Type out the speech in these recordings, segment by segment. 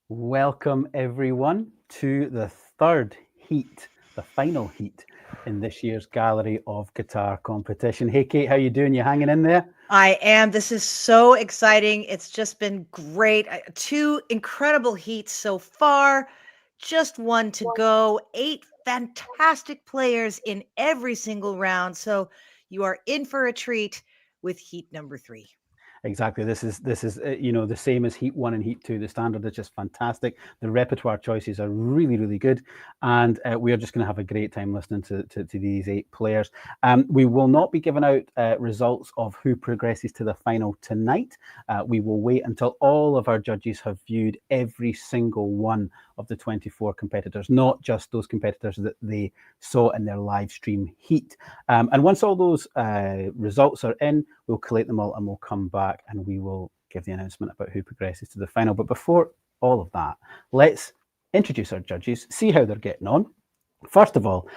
Welcome everyone to the third heat, the final heat in this year's Gallery of Guitar competition. Hey Kate, how you doing? You hanging in there? I am. This is so exciting. It's just been great. Two incredible heats so far. Just one to go. 8 fantastic players in every single round. So you are in for a treat with heat number 3. Exactly. This is the same as Heat 1 and Heat 2. The standard is just fantastic. The repertoire choices are really, really good. And we are just going to have a great time listening to these 8 players. We will not be giving out results of who progresses to the final tonight. We will wait until all of our judges have viewed every single one of the 24 competitors, not just those competitors that they saw in their live stream heat. And once all those results are in, we'll collate them all and we'll come back and we will give the announcement about who progresses to the final. But before all of that, let's introduce our judges, see how they're getting on. First of all,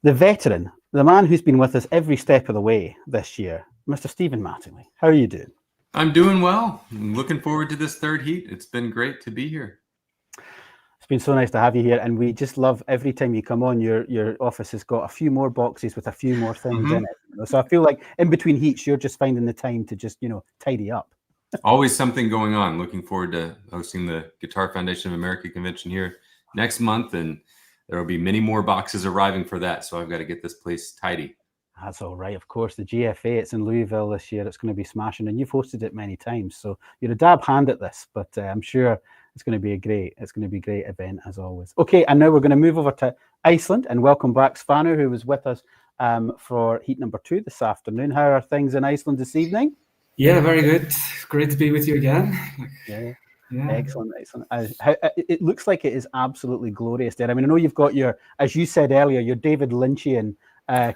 the veteran, the man who's been with us every step of the way this year, Mr. Stephen Mattingly. How are you doing? I'm doing well. I'm looking forward to this third heat. It's been great to be here. It's been so nice to have you here, and we just love every time you come on. Your office has got a few more boxes with a few more things in it. So I feel like in between heats, you're just finding the time to just tidy up. Always something going on. Looking forward to hosting the Guitar Foundation of America convention here next month, and there will be many more boxes arriving for that. So I've got to get this place tidy. That's all right. Of course, the GFA, it's in Louisville this year. It's going to be smashing, and you've hosted it many times. So you're a dab hand at this, but I'm sure it's going to be a great event as always. Okay, and now we're going to move over to Iceland and welcome back Svanur, who was with us for heat number 2 this afternoon. How are things in Iceland this evening? Yeah, very good. Great to be with you again. Yeah. Excellent. It looks like it is absolutely glorious there. I mean, I know you've got your, as you said earlier, your David Lynchian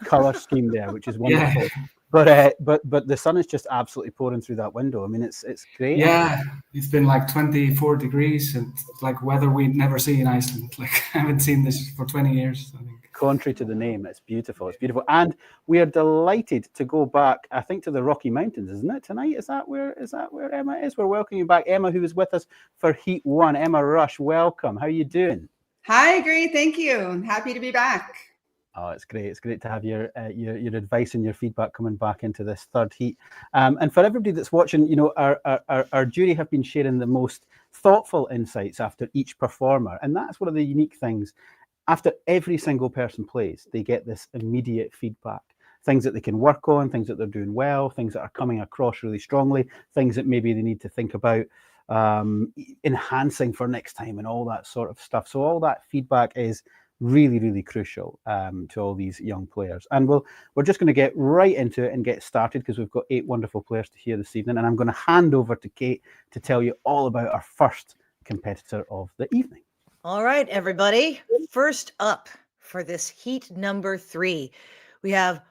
color scheme there, which is wonderful. Yeah. But the sun is just absolutely pouring through that window. I mean, it's great. Yeah, it's been like 24 degrees and like weather we never see in Iceland. Like I haven't seen this for 20 years, I think. Contrary to the name, it's beautiful. It's beautiful, and we are delighted to go back. I think to the Rocky Mountains, isn't it? Tonight is that where Emma is? We're welcoming back Emma, who was with us for Heat 1. Emma Rush, welcome. How are you doing? Hi, great. Thank you. I'm happy to be back. Oh, it's great. It's great to have your advice and your feedback coming back into this third heat. And for everybody that's watching, our jury have been sharing the most thoughtful insights after each performer, and that's one of the unique things. After every single person plays, they get this immediate feedback, things that they can work on, things that they're doing well, things that are coming across really strongly, things that maybe they need to think about enhancing for next time and all that sort of stuff. So all that feedback is really, really crucial to all these young players. And we're just going to get right into it and get started because we've got 8 wonderful players to hear this evening. And I'm going to hand over to Kate to tell you all about our first competitor of the evening. All right, everybody. First up for this heat number 3, we have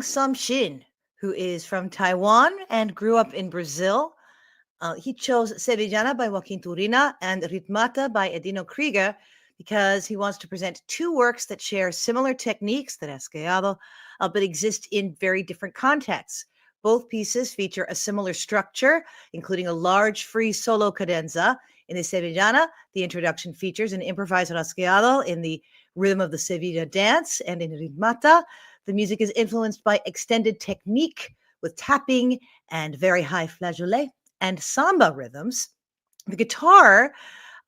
Sam Shin, who is from Taiwan and grew up in Brazil. He chose Sevillana by Joaquin Turina and Ritmata by Edino Krieger because he wants to present 2 works that share similar techniques that Rasgueado, but exist in very different contexts. Both pieces feature a similar structure, including a large free solo cadenza. In the Sevillana, the introduction features an improvised rasgueado in the rhythm of the Sevilla dance, and in Ritmata, the music is influenced by extended technique with tapping and very high flageolet and samba rhythms. The guitar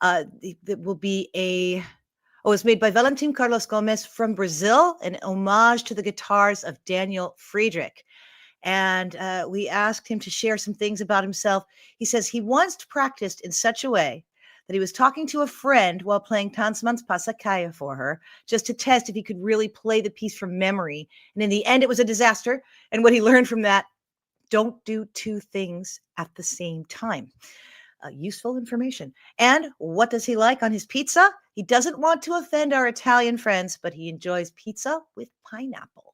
that will be it's made by Valentim Carlos Gomez from Brazil, an homage to the guitars of Daniel Friedrich. And we asked him to share some things about himself. He says he once practiced in such a way that he was talking to a friend while playing Tansman's Pasacaya for her, just to test if he could really play the piece from memory. And in the end, it was a disaster. And what he learned from that, don't do 2 things at the same time. Useful information. And what does he like on his pizza? He doesn't want to offend our Italian friends, but he enjoys pizza with pineapple.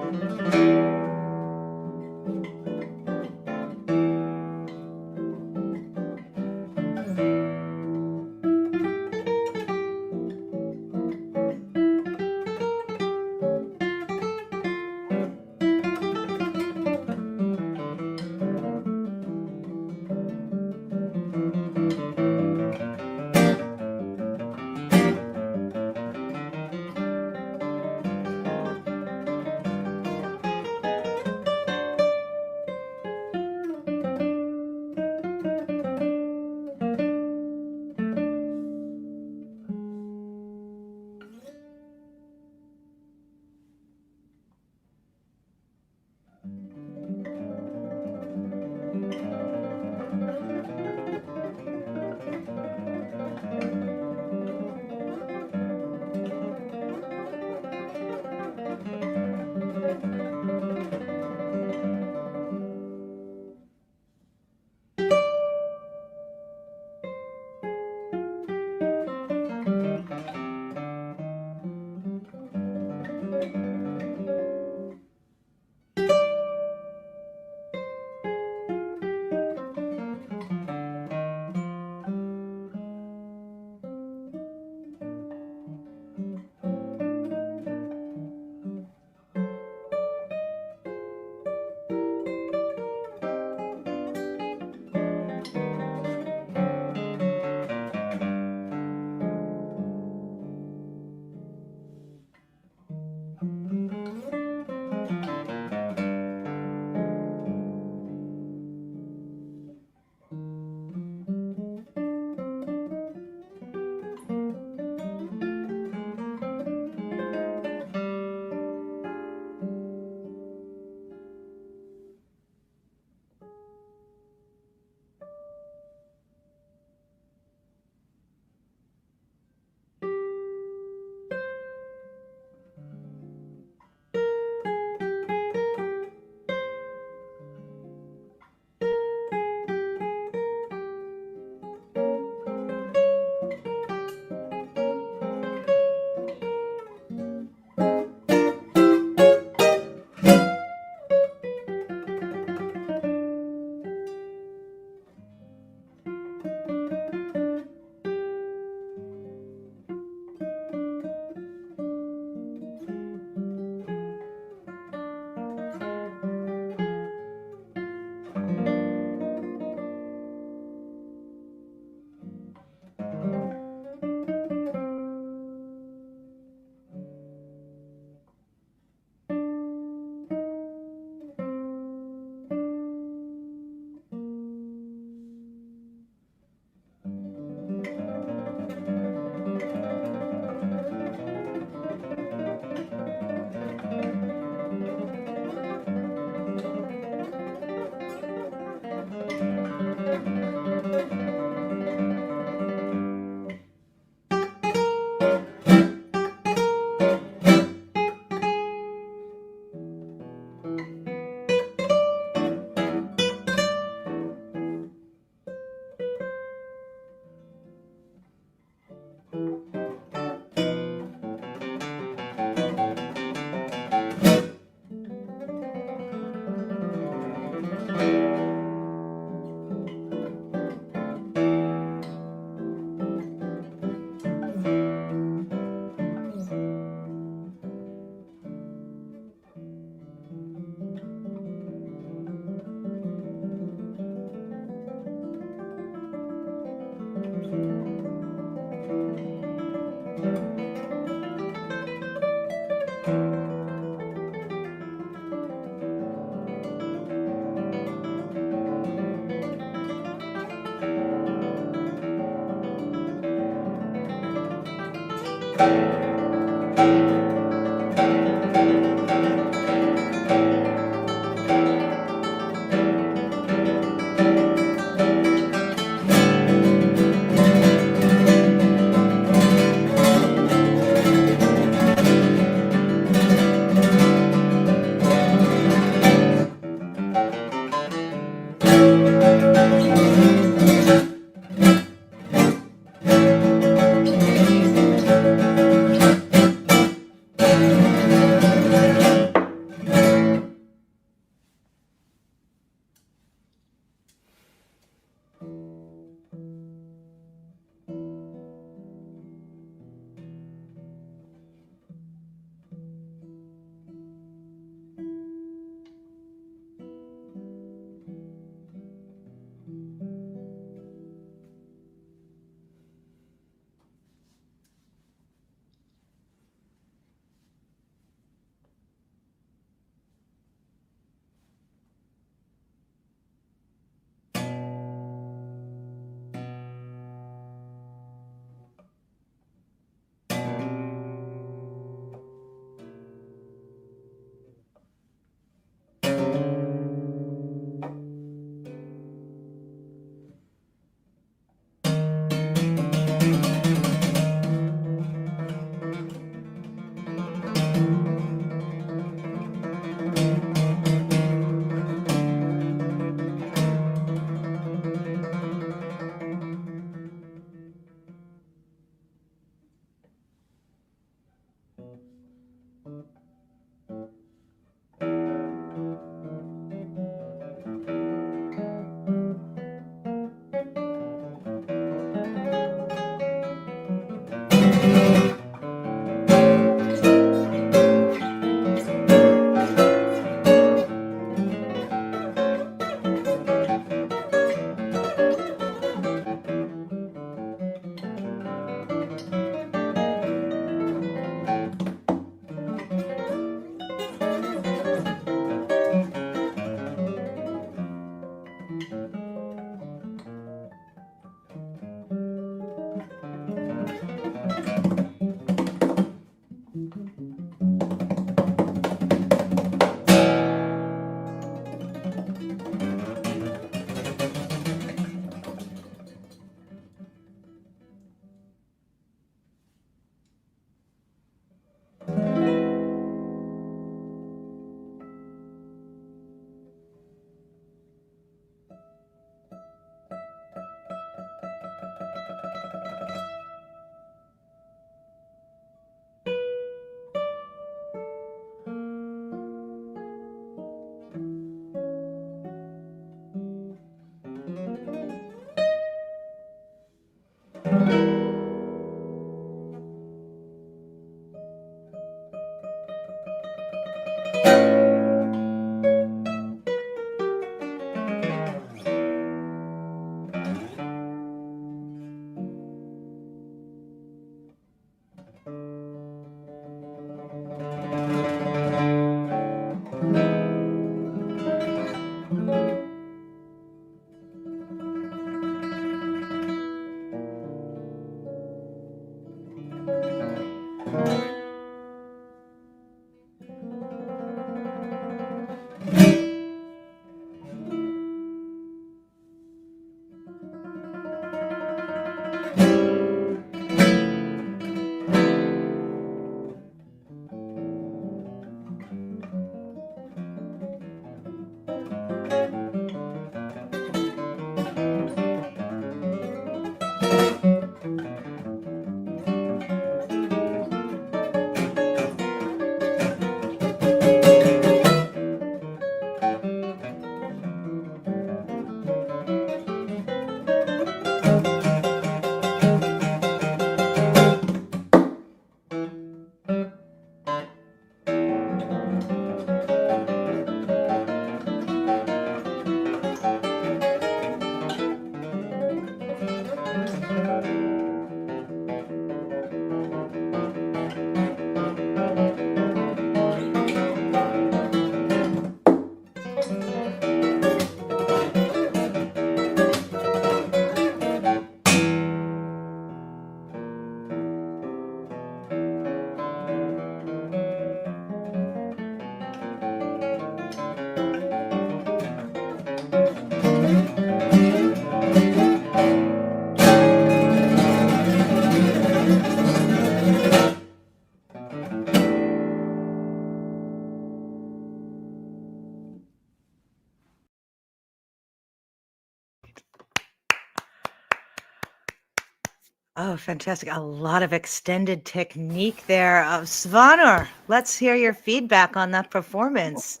Oh, fantastic. A lot of extended technique there. Svanur, let's hear your feedback on that performance.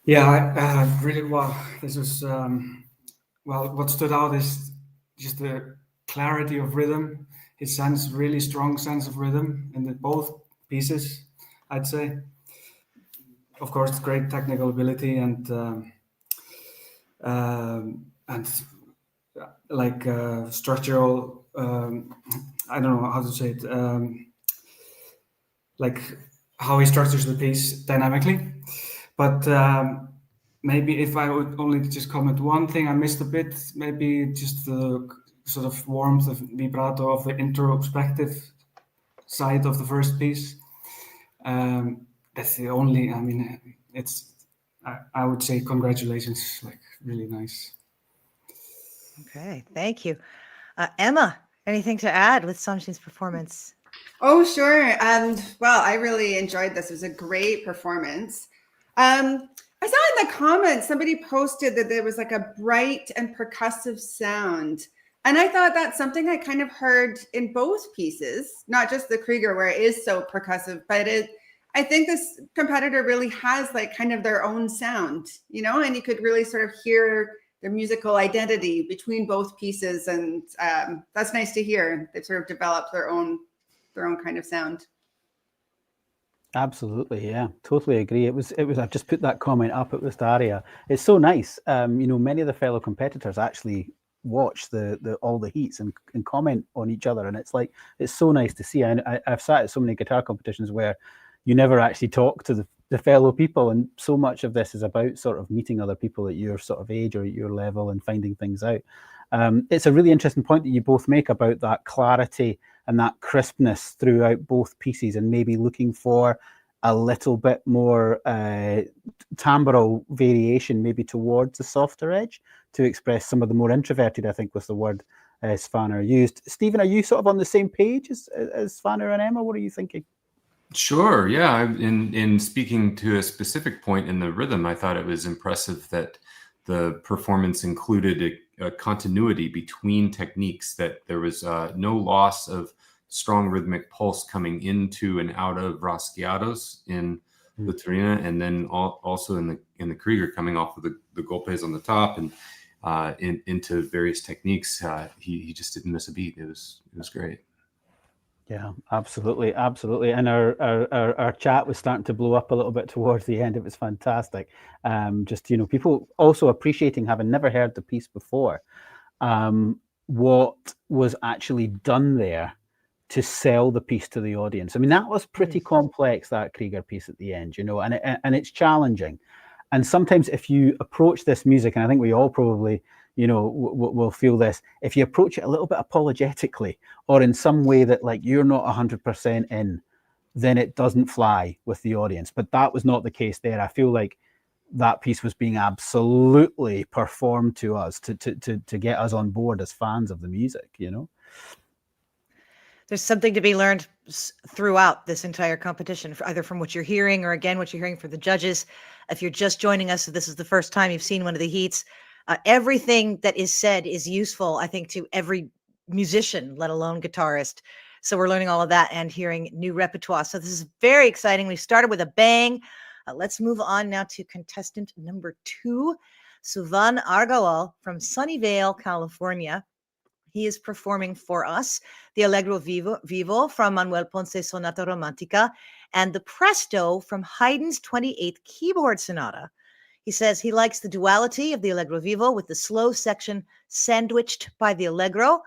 Yeah, really well. This was well. What stood out is just the clarity of rhythm. His really strong sense of rhythm in both pieces, I'd say. Of course, great technical ability and like structural. I don't know how to say it. Like how he structures the piece dynamically. But maybe if I would only just comment one thing I missed a bit, maybe just the sort of warmth of vibrato of the introspective side of the first piece. That's the only, I mean, I would say congratulations, like really nice. Okay, thank you. Emma, anything to add with Sam Shin's performance? Oh, sure. Well, I really enjoyed this. It was a great performance. I saw in the comments somebody posted that there was like a bright and percussive sound. And I thought that's something I kind of heard in both pieces, not just the Krieger where it is so percussive, but I think this competitor really has like kind of their own sound, you know, and you could really sort of hear their musical identity between both pieces. And that's nice to hear. They've sort of developed their own kind of sound. Absolutely, yeah, totally agree. It was. I've just put that comment up. It was Daria. It's so nice. You know, many of the fellow competitors actually watch all the heats and comment on each other, and it's so nice to see. I've sat at so many guitar competitions where you never actually talk to the fellow people, and so much of this is about sort of meeting other people at your sort of age or at your level and finding things out. It's a really interesting point that you both make about that clarity and that crispness throughout both pieces, and maybe looking for a little bit more timbral variation, maybe towards the softer edge, to express some of the more introverted, I think was the word Svanur used. Stephen, are you sort of on the same page as Svanur and Emma? What are you thinking? Sure. Yeah. In speaking to a specific point in the rhythm, I thought it was impressive that the performance included a continuity between techniques, that there was no loss of strong rhythmic pulse coming into and out of Rasgueados in the Torina, and then also in the Krieger coming off of the golpes on the top and into various techniques. He just didn't miss a beat. It was great. Yeah, absolutely. And our chat was starting to blow up a little bit towards the end. It was fantastic. Just, you know, people also appreciating, having never heard the piece before, what was actually done there to sell the piece to the audience. I mean, that was pretty complex, that Krieger piece at the end, you know, and it's challenging. And sometimes if you approach this music, and I think we all probably, you know, will feel this, if you approach it a little bit apologetically or in some way that like you're not 100% in, then it doesn't fly with the audience. But that was not the case there. I feel like that piece was being absolutely performed to us to get us on board as fans of the music, you know. There's something to be learned throughout this entire competition, either from what you're hearing or again what you're hearing from the judges. If you're just joining us, if this is the first time you've seen one of the heats, everything that is said is useful, I think, to every musician, let alone guitarist. So we're learning all of that and hearing new repertoire. So this is very exciting. We started with a bang. Let's move on now to contestant number 2, Suvan Agarwal from Sunnyvale, California. He is performing for us the Allegro Vivo from Manuel Ponce's Sonata Romantica and the Presto from Haydn's 28th Keyboard Sonata. He says he likes the duality of the Allegro Vivo with the slow section sandwiched by the Allegro.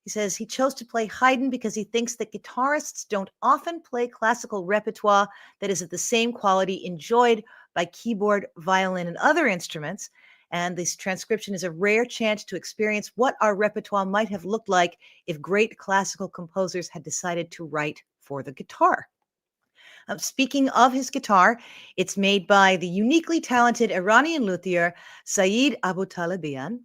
He says he chose to play Haydn because he thinks that guitarists don't often play classical repertoire that is of the same quality enjoyed by keyboard, violin, and other instruments. And this transcription is a rare chance to experience what our repertoire might have looked like if great classical composers had decided to write for the guitar. Speaking of his guitar, it's made by the uniquely talented Iranian luthier Saeed Abutalibian.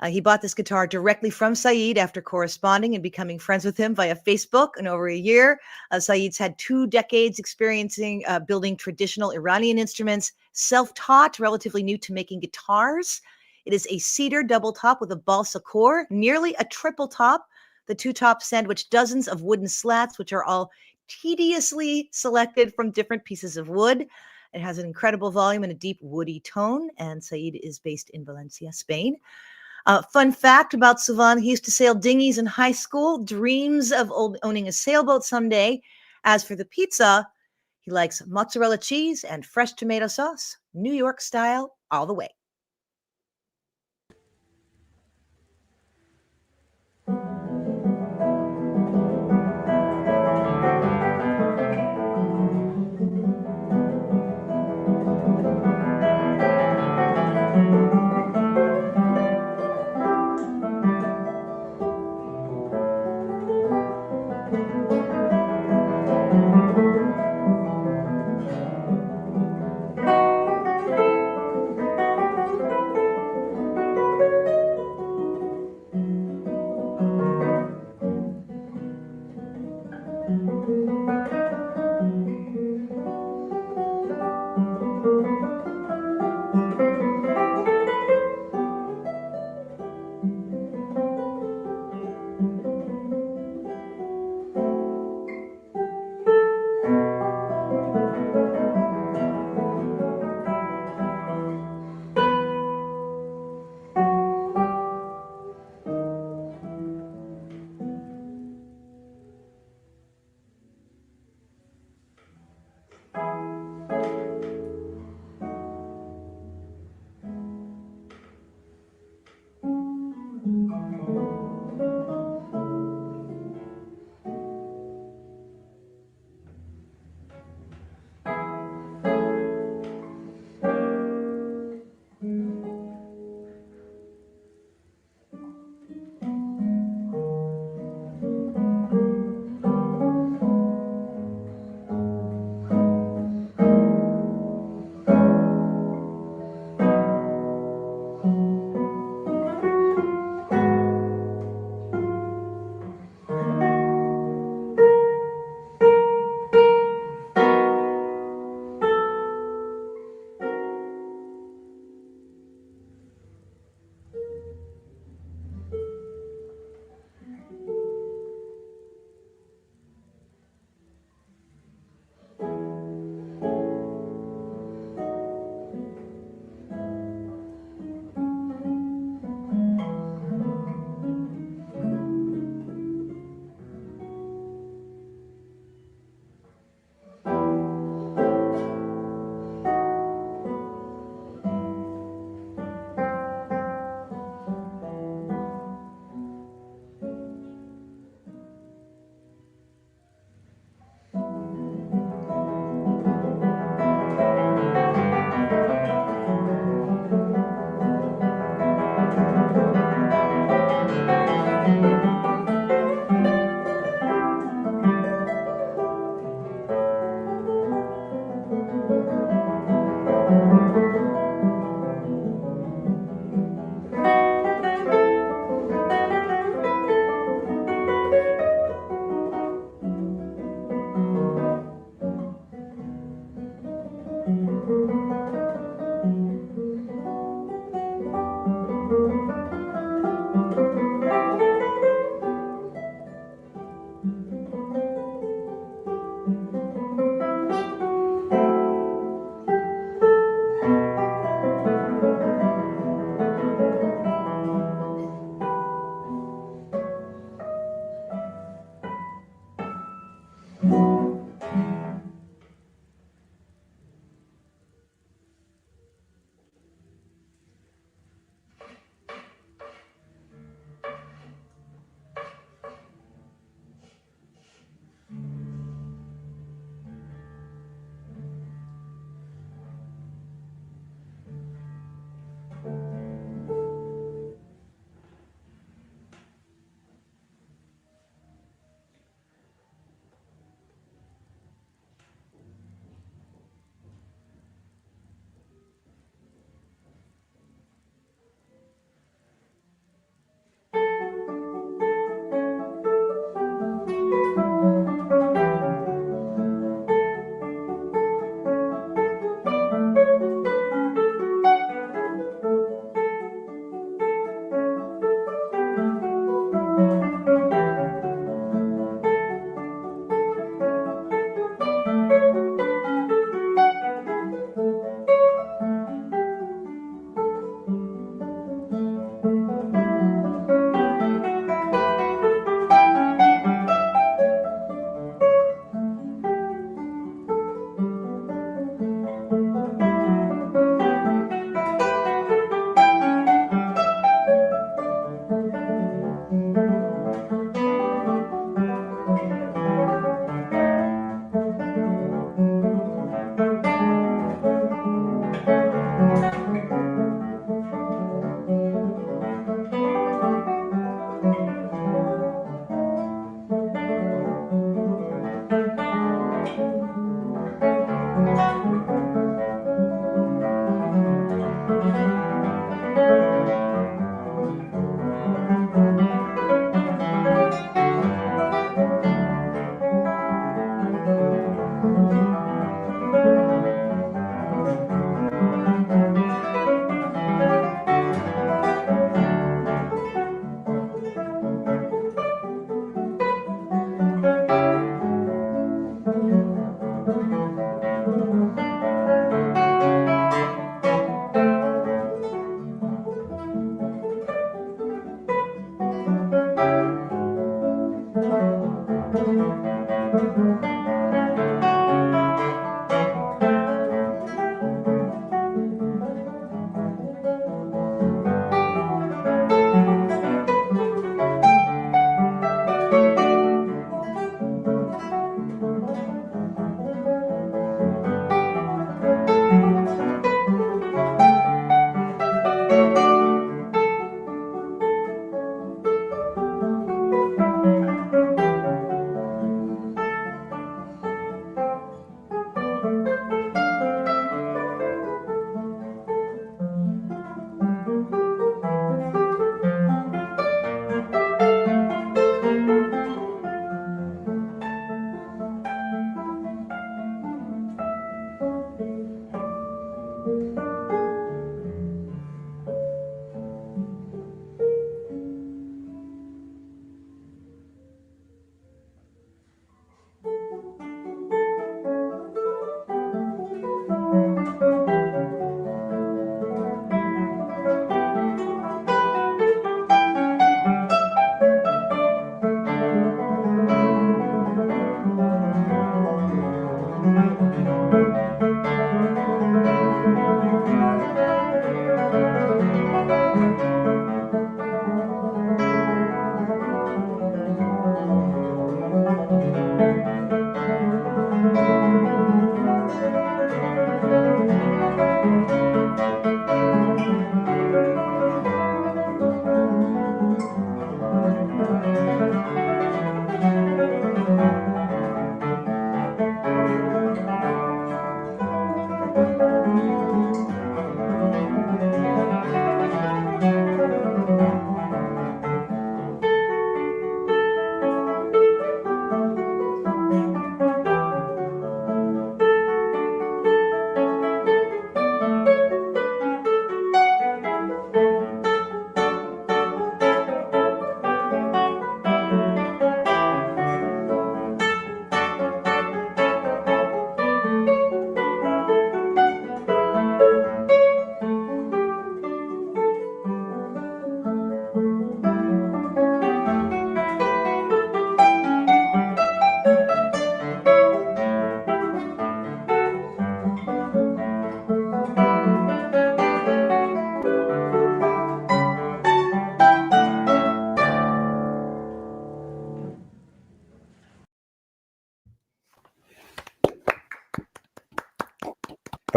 He bought this guitar directly from Saeed after corresponding and becoming friends with him via Facebook in over a year. Saeed's had 2 decades experiencing building traditional Iranian instruments, self-taught, relatively new to making guitars. It is a cedar double top with a balsa core, nearly a triple top. The two tops sandwich dozens of wooden slats, which are all tediously selected from different pieces of wood. It has an incredible volume and a deep woody tone, and Saeed is based in Valencia, Spain. Fun fact about Suvan, he used to sail dinghies in high school, dreams of owning a sailboat someday. As for the pizza, he likes mozzarella cheese and fresh tomato sauce, New York style, all the way.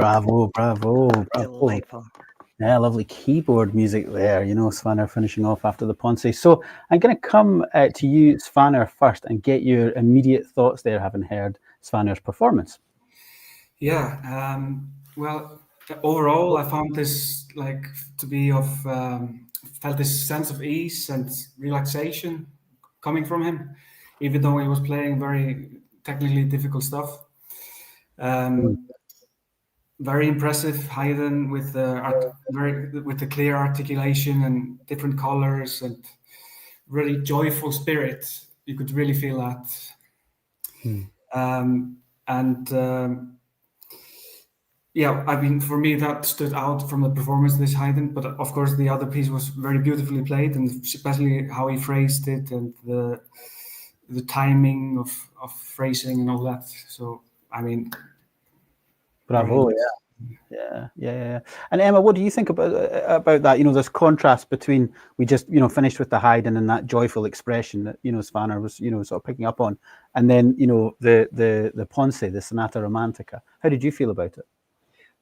Bravo, bravo, bravo. Delightful. Yeah, lovely keyboard music there. Svanur finishing off after the Ponce. So I'm going to come to you, Svanur, first and get your immediate thoughts there, having heard Svanur's performance. Yeah. Well, overall, I found this to be felt this sense of ease and relaxation coming from him, even though he was playing very technically difficult stuff. Very impressive Haydn with the clear articulation and different colors and really joyful spirit. You could really feel that. Yeah, I mean, for me, that stood out from the performance, this Haydn. But of course, the other piece was very beautifully played, and especially how he phrased it and the timing of phrasing and all that. So, I mean, bravo! Yeah. And Emma, what do you think about that? This contrast between we just finished with the Haydn and that joyful expression that Svanur was sort of picking up on, and then the Ponce, the Sonata Romantica. How did you feel about it?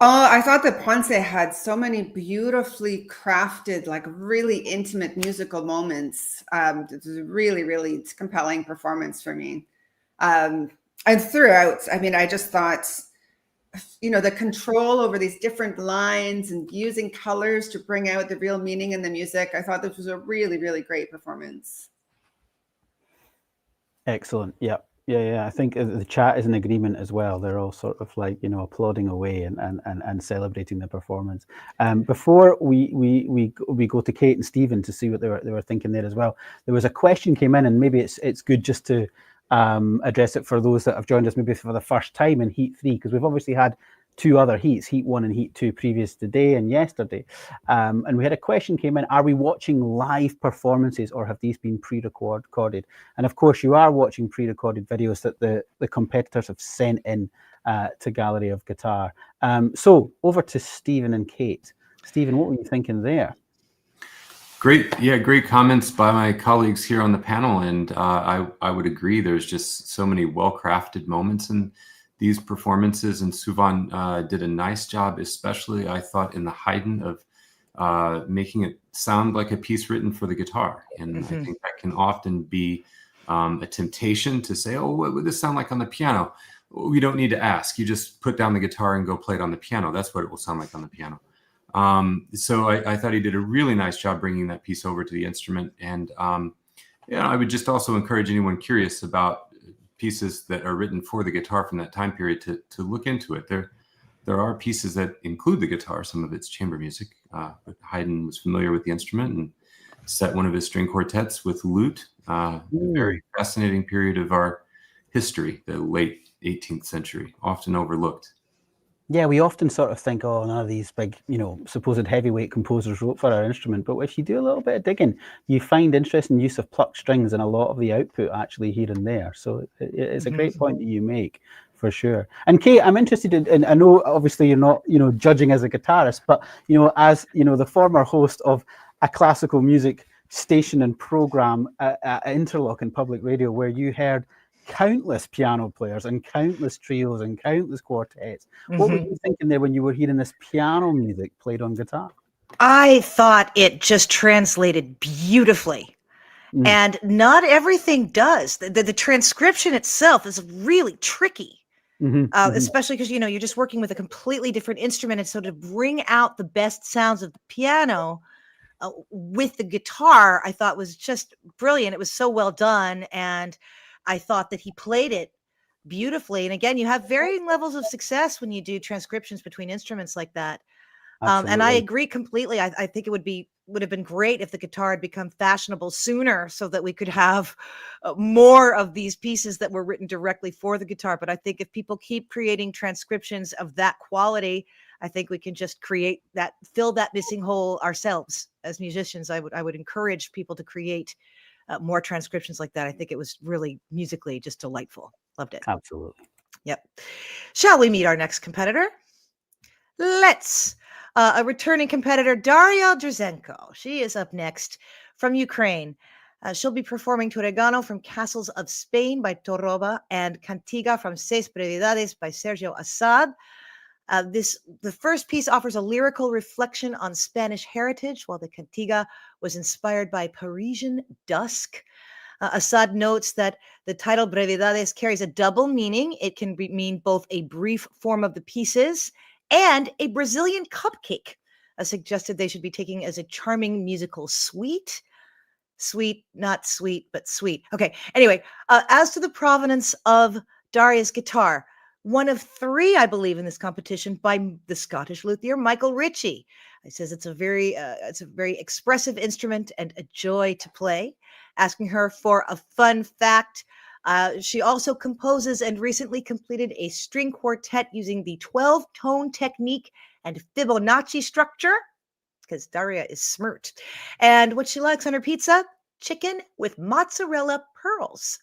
Oh, I thought the Ponce had so many beautifully crafted, really intimate musical moments. It was a really, really compelling performance for me. And throughout, I mean, I just thought, the control over these different lines and using colors to bring out the real meaning in the music. I thought this was a really, really great performance. Excellent. Yeah. I think the chat is in agreement as well. They're all sort of applauding away and celebrating the performance. Before we go to Kate and Stephen to see what they were thinking there as well, there was a question came in, and maybe it's good just to address it for those that have joined us maybe for the first time in Heat 3, because we've obviously had two other heats, Heat 1 and Heat 2, previous today and yesterday. And we had a question came in, are we watching live performances or have these been pre-recorded? And of course, you are watching pre-recorded videos that the competitors have sent in to Gallery of Guitar. So over to Stephen and Kate. Stephen, what were you thinking there? Great comments by my colleagues here on the panel. And I would agree, there's just so many well-crafted moments in these performances, and Suvan did a nice job, especially I thought in the Haydn of making it sound like a piece written for the guitar. And I think that can often be a temptation to say, oh, what would this sound like on the piano? We don't need to ask. You just put down the guitar and go play it on the piano. That's what it will sound like on the piano. So I thought he did a really nice job bringing that piece over to the instrument. And I would just also encourage anyone curious about pieces that are written for the guitar from that time period to look into it. There are pieces that include the guitar, some of it's chamber music. But Haydn was familiar with the instrument and set one of his string quartets with lute. A very fascinating period of our history, the late 18th century, often overlooked. Yeah, we often sort of think, oh, none of these big, supposed heavyweight composers wrote for our instrument. But if you do a little bit of digging, you find interesting use of plucked strings and a lot of the output actually here and there. So it's a great point that you make, for sure. And Kate, I'm interested in, I know obviously you're not, judging as a guitarist, but, as, the former host of a classical music station and program at Interlock in public radio, where you heard countless piano players and countless trios and countless quartets. What were you thinking there when you were hearing this piano music played on guitar? I thought it just translated beautifully. And not everything does. The transcription itself is really tricky, especially because, you're just working with a completely different instrument. And so to bring out the best sounds of the piano with the guitar, I thought was just brilliant. It was so well done. And I thought that he played it beautifully. And again, you have varying levels of success when you do transcriptions between instruments like that. And I agree completely. I think it would have been great if the guitar had become fashionable sooner so that we could have more of these pieces that were written directly for the guitar. But I think if people keep creating transcriptions of that quality, I think we can just fill that missing hole ourselves as musicians. I would encourage people to create more transcriptions like that. I think it was really musically just delightful. Loved it. Absolutely. Yep. Shall we meet our next competitor? Let's. A returning competitor, Daria Druzenko. She is up next from Ukraine. She'll be performing to Oregano from Castles of Spain by Toroba and Cantiga from Seis Brevidades by Sergio Assad. The first piece offers a lyrical reflection on Spanish heritage, while the cantiga was inspired by Parisian dusk. Assad notes that the title Brevidades carries a double meaning. It can mean both a brief form of the pieces and a Brazilian cupcake, suggested they should be taking as a charming musical suite. Sweet, not sweet, but sweet. Okay, anyway, as to the provenance of Daria's guitar, one of 3, I believe, in this competition by the Scottish luthier Michael Ritchie. He says it's a very expressive instrument and a joy to play. Asking her for a fun fact, she also composes and recently completed a string quartet using the 12-tone technique and Fibonacci structure, because Daria is smirt. And what she likes on her pizza, chicken with mozzarella pearls.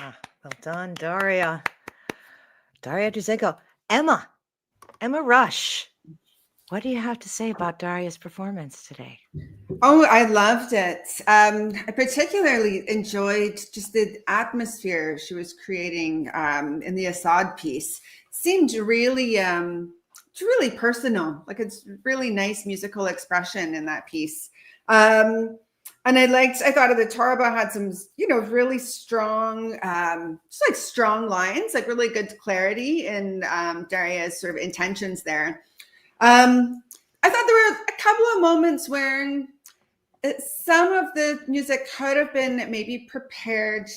Well done, Daria. Daria Druzenko. Emma Rush. What do you have to say about Daria's performance today? Oh, I loved it. I particularly enjoyed just the atmosphere she was creating in the Assad piece. Seemed really, it's really personal. Like it's really nice musical expression in that piece. And I thought of the Toraba had some, really strong, just like strong lines, like really good clarity in Daria's sort of intentions there. I thought there were a couple of moments where some of the music could have been maybe prepared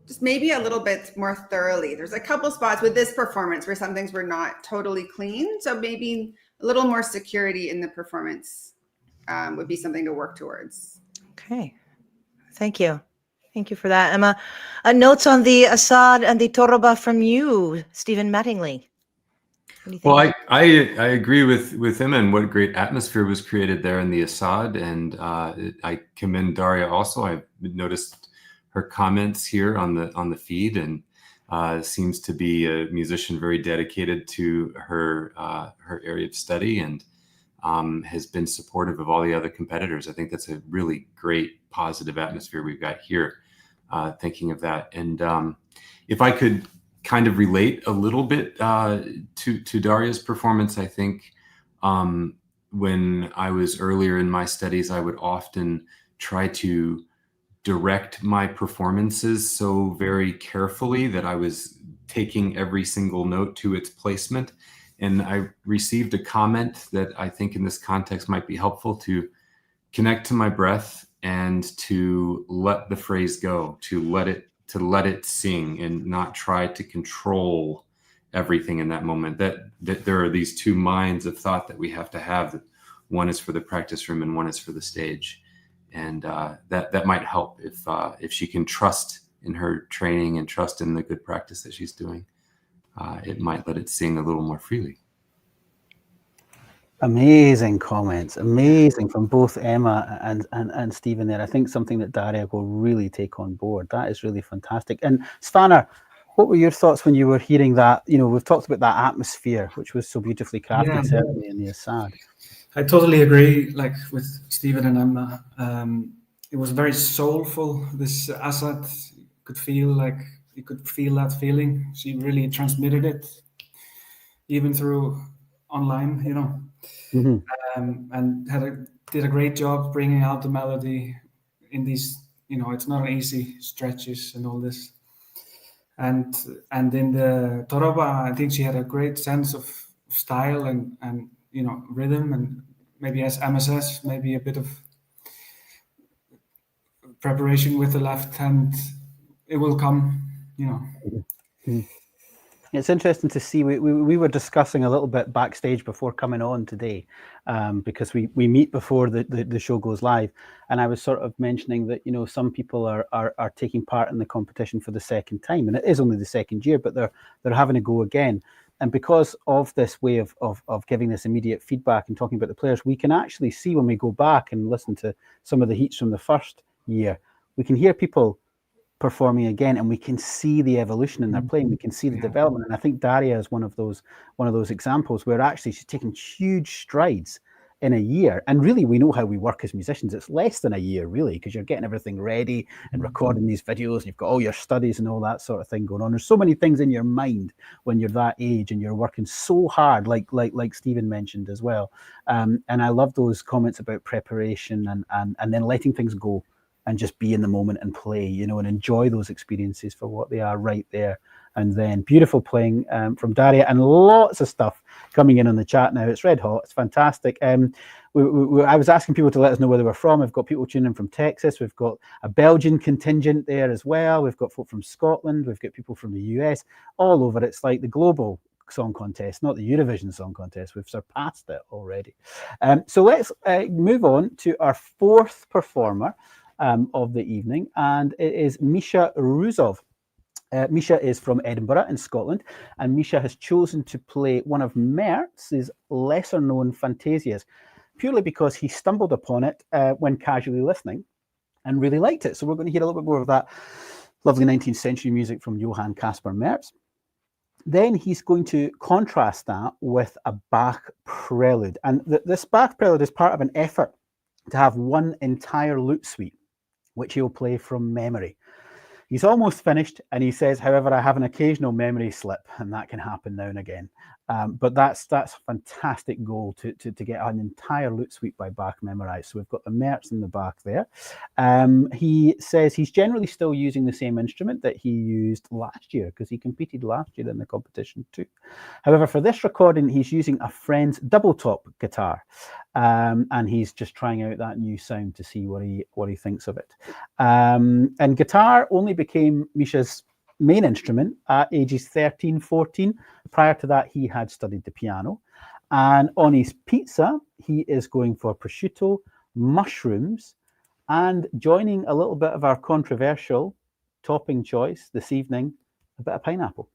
just maybe a little bit more thoroughly. There's a couple spots with this performance where some things were not totally clean. So maybe a little more security in the performance would be something to work towards. Okay. Thank you. Thank you for that, Emma. Notes on the Assad and the Toraba from you, Stephen Mattingly. Well, I agree with him, and what great atmosphere was created there in the Assad, and I commend Daria also. I've noticed her comments here on the feed, and seems to be a musician very dedicated to her area of study, and has been supportive of all the other competitors. I think that's a really great positive atmosphere we've got here. Thinking of that, and if I could kind of relate a little bit to Daria's performance. I think when I was earlier in my studies, I would often try to direct my performances so very carefully that I was taking every single note to its placement. And I received a comment that I think in this context might be helpful, to connect to my breath and to let the phrase go, to let it sing and not try to control everything in that moment. That there are these two minds of thought that we have to have. That one is for the practice room and one is for the stage, and that might help if she can trust in her training and trust in the good practice that she's doing. It might let it sing a little more freely. Amazing comments, amazing from both Emma and Stephen there. I think something that Daria will really take on board. That is really fantastic. And Svanur, what were your thoughts when you were hearing that? We've talked about that atmosphere, which was so beautifully crafted, certainly in the Assad. I totally agree, like with Stephen and Emma. It was very soulful, this Assad. You could feel that feeling. She really transmitted it, even through online, Mm-hmm. And did a great job bringing out the melody in these, it's not easy stretches and all this. And in the Toraba, I think she had a great sense of style and rhythm, and maybe, as Emma says, maybe a bit of preparation with the left hand. It will come, Mm-hmm. It's interesting to see. We were discussing a little bit backstage before coming on today, because we meet before the show goes live, and I was sort of mentioning that some people are taking part in the competition for the second time, and it is only the second year, but they're having a go again. And because of this way of giving this immediate feedback and talking about the players, we can actually see when we go back and listen to some of the heats from the first year, we can hear people performing again, and we can see the evolution in their playing. We can see the development, and I think Daria is one of those examples where actually she's taken huge strides in a year. And really, we know how we work as musicians. It's less than a year, really, because you're getting everything ready and recording these videos, and you've got all your studies and all that sort of thing going on. There's so many things in your mind when you're that age, and you're working so hard, like Stephen mentioned as well. And I love those comments about preparation and then letting things go and just be in the moment and play, and enjoy those experiences for what they are right there. And then beautiful playing from Daria, and lots of stuff coming in on the chat now. It's red hot. It's fantastic. I was asking people to let us know where they were from. We've got people tuning in from Texas. We've got a Belgian contingent there as well. We've got folk from Scotland. We've got people from the US, all over. It's like the global song contest, not the Eurovision Song Contest. We've surpassed it already. So let's move on to our fourth performer of the evening, and it is Misha Ruzov. Misha is from Edinburgh in Scotland, and Misha has chosen to play one of Mertz's lesser known fantasias, purely because he stumbled upon it when casually listening, and really liked it. So we're going to hear a little bit more of that lovely 19th century music from Johann Caspar Merz. Then he's going to contrast that with a Bach prelude. And this Bach prelude is part of an effort to have one entire lute suite, which he'll play from memory. He's almost finished, and he says, however, I have an occasional memory slip, and that can happen now and again. But that's a fantastic goal to get an entire lute suite by Bach memorized. So we've got the Merz and the Bach there. He says he's generally still using the same instrument that he used last year, because he competed last year in the competition too. However, for this recording, he's using a friend's double top guitar. And he's just trying out that new sound to see what he thinks of it. And guitar only became Misha's main instrument at ages 13, 14. Prior to that, he had studied the piano. And on his pizza, he is going for prosciutto, mushrooms, and joining a little bit of our controversial topping choice this evening, a bit of pineapple.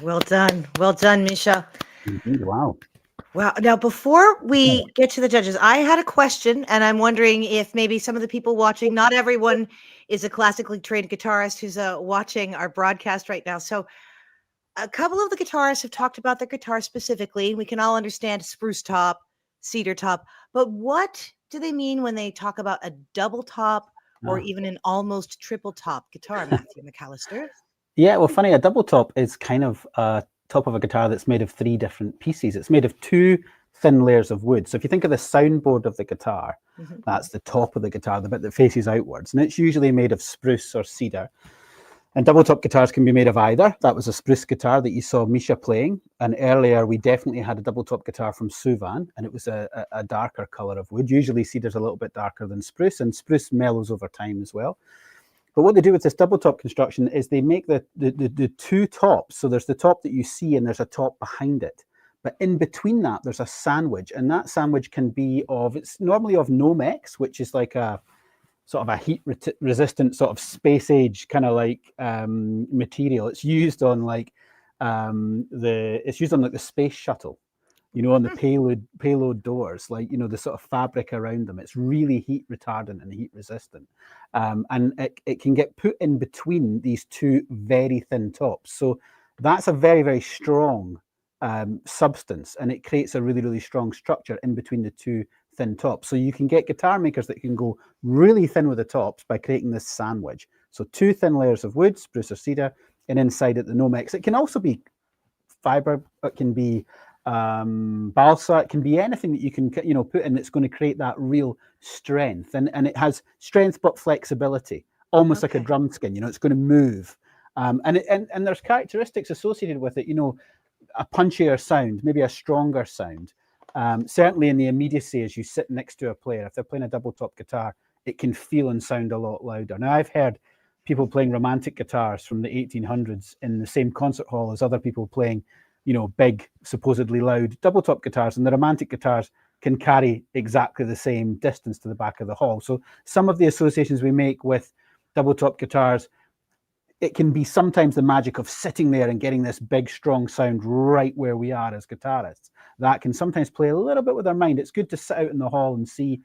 Well done, Misha. Wow. Wow. Now, before we get to the judges, I had a question, and I'm wondering if maybe some of the people watching, not everyone is a classically trained guitarist who's watching our broadcast right now. So a couple of the guitarists have talked about their guitar specifically. We can all understand spruce top, cedar top, but what do they mean when they talk about a double top or even an almost triple top guitar, Matthew McAllister? Yeah, well, funny, a double top is kind of a top of a guitar that's made of 3 different pieces. It's made of 2 thin layers of wood. So if you think of the soundboard of the guitar, that's the top of the guitar, the bit that faces outwards, and it's usually made of spruce or cedar. And double top guitars can be made of either. That was a spruce guitar that you saw Misha playing. And earlier, we definitely had a double top guitar from Suvan, and it was a darker color of wood. Usually cedar's a little bit darker than spruce, and spruce mellows over time as well. But what they do with this double top construction is they make the 2 tops. So there's the top that you see, and there's a top behind it. But in between that, there's a sandwich, and that sandwich can be it's normally of No.3, which is like a sort of a heat resistant sort of space age kind of like material. It's used on like the space shuttle, on the payload doors, like, the sort of fabric around them. It's really heat retardant and heat resistant. And it can get put in between these 2 very thin tops. So that's a very, very strong substance, and it creates a really, really strong structure in between the 2 thin tops. So you can get guitar makers that can go really thin with the tops by creating this sandwich. So 2 thin layers of wood, spruce or cedar, and inside it the No.3. It can also be fiber, it can be balsa, it can be anything that you can put in that's going to create that real strength, and it has strength but flexibility, almost like a drum skin. It's going to move, and there's characteristics associated with it, a punchier sound, maybe a stronger sound. Certainly in the immediacy as you sit next to a player, if they're playing a double top guitar, it can feel and sound a lot louder. Now, I've heard people playing romantic guitars from the 1800s in the same concert hall as other people playing big, supposedly loud double top guitars, and the romantic guitars can carry exactly the same distance to the back of the hall. So some of the associations we make with double top guitars, it can be sometimes the magic of sitting there and getting this big, strong sound right where we are as guitarists. That can sometimes play a little bit with our mind. It's good to sit out in the hall and see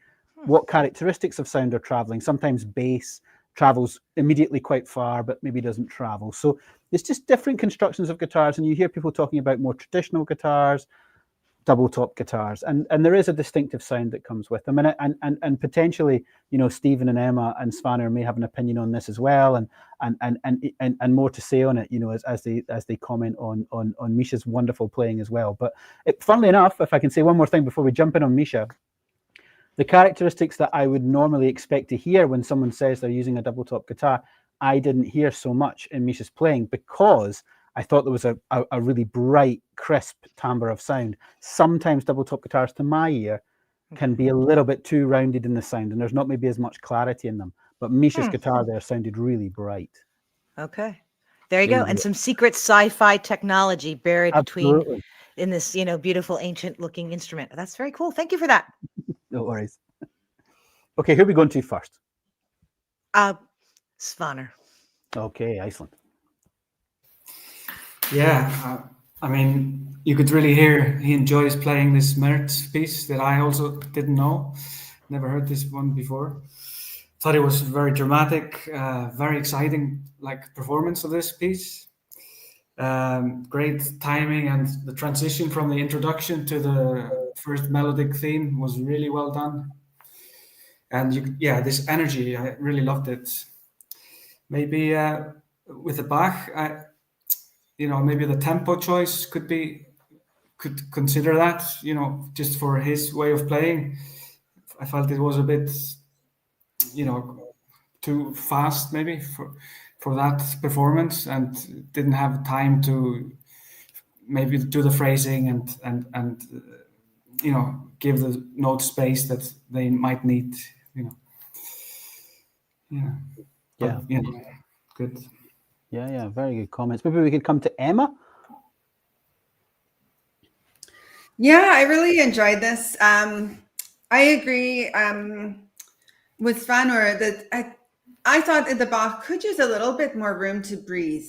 what characteristics of sound are traveling. Sometimes bass travels immediately quite far, but maybe doesn't travel. So it's just different constructions of guitars, and you hear people talking about more traditional guitars, double top guitars, and there is a distinctive sound that comes with them, and potentially Stephen and Emma and Svanur may have an opinion on this as well, and more to say on it, as they comment on Misha's wonderful playing as well. But funnily enough, if I can say one more thing before we jump in on Misha, the characteristics that I would normally expect to hear when someone says they're using a double top guitar, I didn't hear so much in Misha's playing, because I thought there was a really bright, crisp timbre of sound. Sometimes double top guitars, to my ear, can be a little bit too rounded in the sound, and there's not maybe as much clarity in them. But Misha's guitar there sounded really bright. Okay. There you go. And some secret sci-fi technology buried between in this, beautiful ancient looking instrument. That's very cool. Thank you for that. No worries. Okay, who are we going to first? Svanur. Okay, Iceland. Yeah, I mean, you could really hear he enjoys playing this Mertz piece that I also didn't know. Never heard this one before. Thought it was very dramatic, very exciting, performance of this piece. Great timing, and the transition from the introduction to the first melodic theme was really well done. And this energy, I really loved it. Maybe with the Bach, maybe the tempo choice could consider that, just for his way of playing. I felt it was a bit, too fast maybe for that performance, and didn't have time to maybe do the phrasing and give the note space that they might need, But, good. Yeah, very good comments. Maybe we could come to Emma. Yeah, I really enjoyed this. I agree with Svanur that I thought the Bach could use a little bit more room to breathe.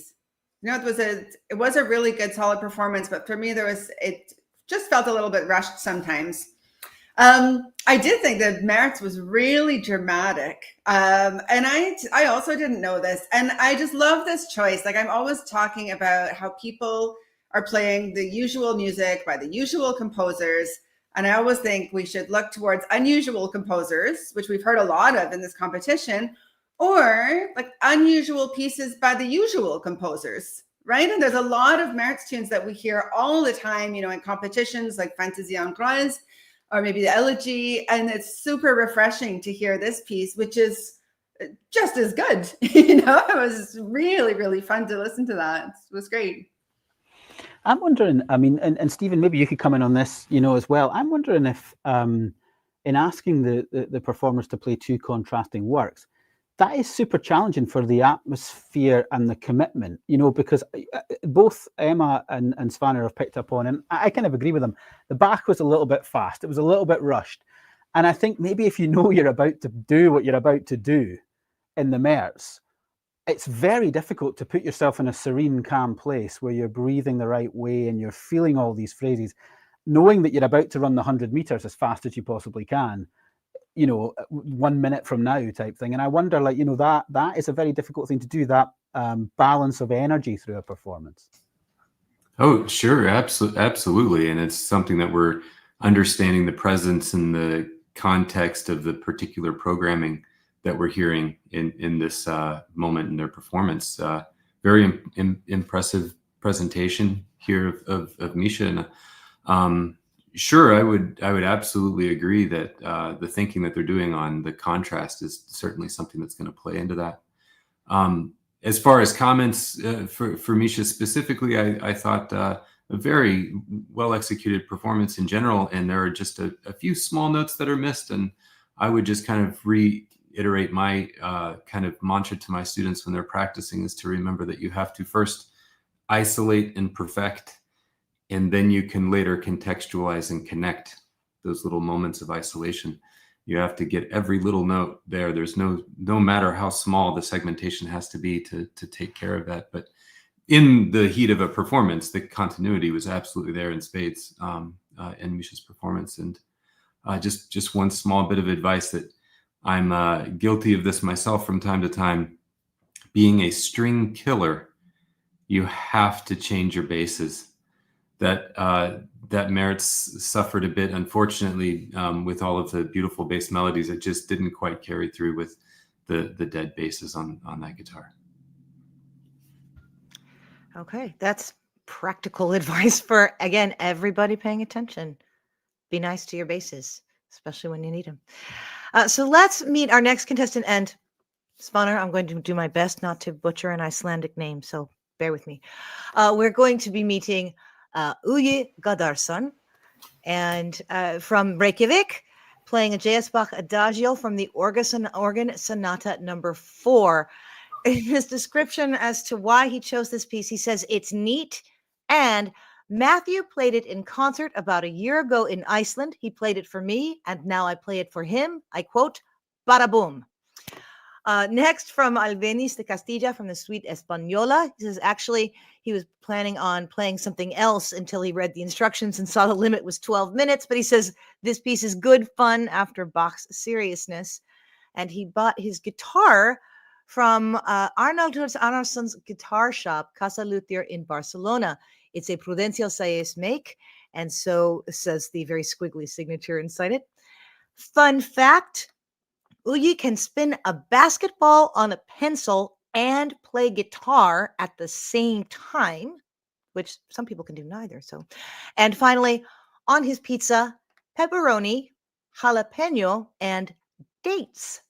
it was a really good, solid performance, but for me, it just felt a little bit rushed sometimes. I did think that Mertz was really dramatic. And I also didn't know this. And I just love this choice. Like, I'm always talking about how people are playing the usual music by the usual composers. And I always think we should look towards unusual composers, which we've heard a lot of in this competition, or like unusual pieces by the usual composers, right? And there's a lot of Mertz tunes that we hear all the time, in competitions like Fantasie Hongroise, or maybe the Elegy, and it's super refreshing to hear this piece, which is just as good. It was really, really fun to listen to that. It was great. I'm wondering, I mean, and Stephen, maybe you could come in on this, as well. I'm wondering if, in asking the performers to play two contrasting works, that is super challenging for the atmosphere and the commitment, because both Emma and Svanur have picked up on, and I kind of agree with them. The Bach was a little bit fast. It was a little bit rushed. And I think maybe if you're about to do what you're about to do in the Mertz, it's very difficult to put yourself in a serene, calm place where you're breathing the right way and you're feeling all these phrases, knowing that you're about to run the 100 meters as fast as you possibly can, 1 minute from now type thing. And I wonder, that is a very difficult thing to do, that balance of energy through a performance. Oh, sure. Absolutely. And it's something that we're understanding the presence and the context of the particular programming that we're hearing in this moment in their performance. Very impressive presentation here of Misha. And sure, I would absolutely agree that the thinking that they're doing on the contrast is certainly something that's going to play into that. As far as comments for Misha specifically, I thought a very well executed performance in general, and there are just a few small notes that are missed. And I would just kind of reiterate my kind of mantra to my students when they're practicing is to remember that you have to first isolate and perfect, and then you can later contextualize and connect those little moments of isolation. You have to get every little note there. There's no matter how small the segmentation has to be to take care of that. But in the heat of a performance, the continuity was absolutely there in spades in Misha's performance. And just one small bit of advice that I'm guilty of this myself from time to time. Being a string killer, you have to change your basses. That Mertz suffered a bit, unfortunately, with all of the beautiful bass melodies. It just didn't quite carry through with the dead basses on that guitar. Okay, that's practical advice for, again, everybody paying attention. Be nice to your basses, especially when you need them. So let's meet our next contestant. And Svanur, I'm going to do my best not to butcher an Icelandic name, so bear with me. We're going to be meeting Hugi Garðarsson, and from Reykjavik, playing a J.S. Bach Adagio from the Organ Sonata number 4. In his description as to why he chose this piece, he says, "It's neat, and Matthew played it in concert about a year ago in Iceland. He played it for me, and now I play it for him. I quote, bada boom." Next, from Albeniz de Castilla from the suite Española, he says actually he was planning on playing something else until he read the instructions and saw the limit was 12 minutes. But he says this piece is good fun after Bach's seriousness. And he bought his guitar from Arnold Arnarsson's guitar shop, Casa Luthier in Barcelona. It's a Prudencio Saez make, and so says the very squiggly signature inside it. Fun fact, Hugi can spin a basketball on a pencil and play guitar at the same time, which some people can do neither. So, and finally, on his pizza, pepperoni, jalapeno, and dates.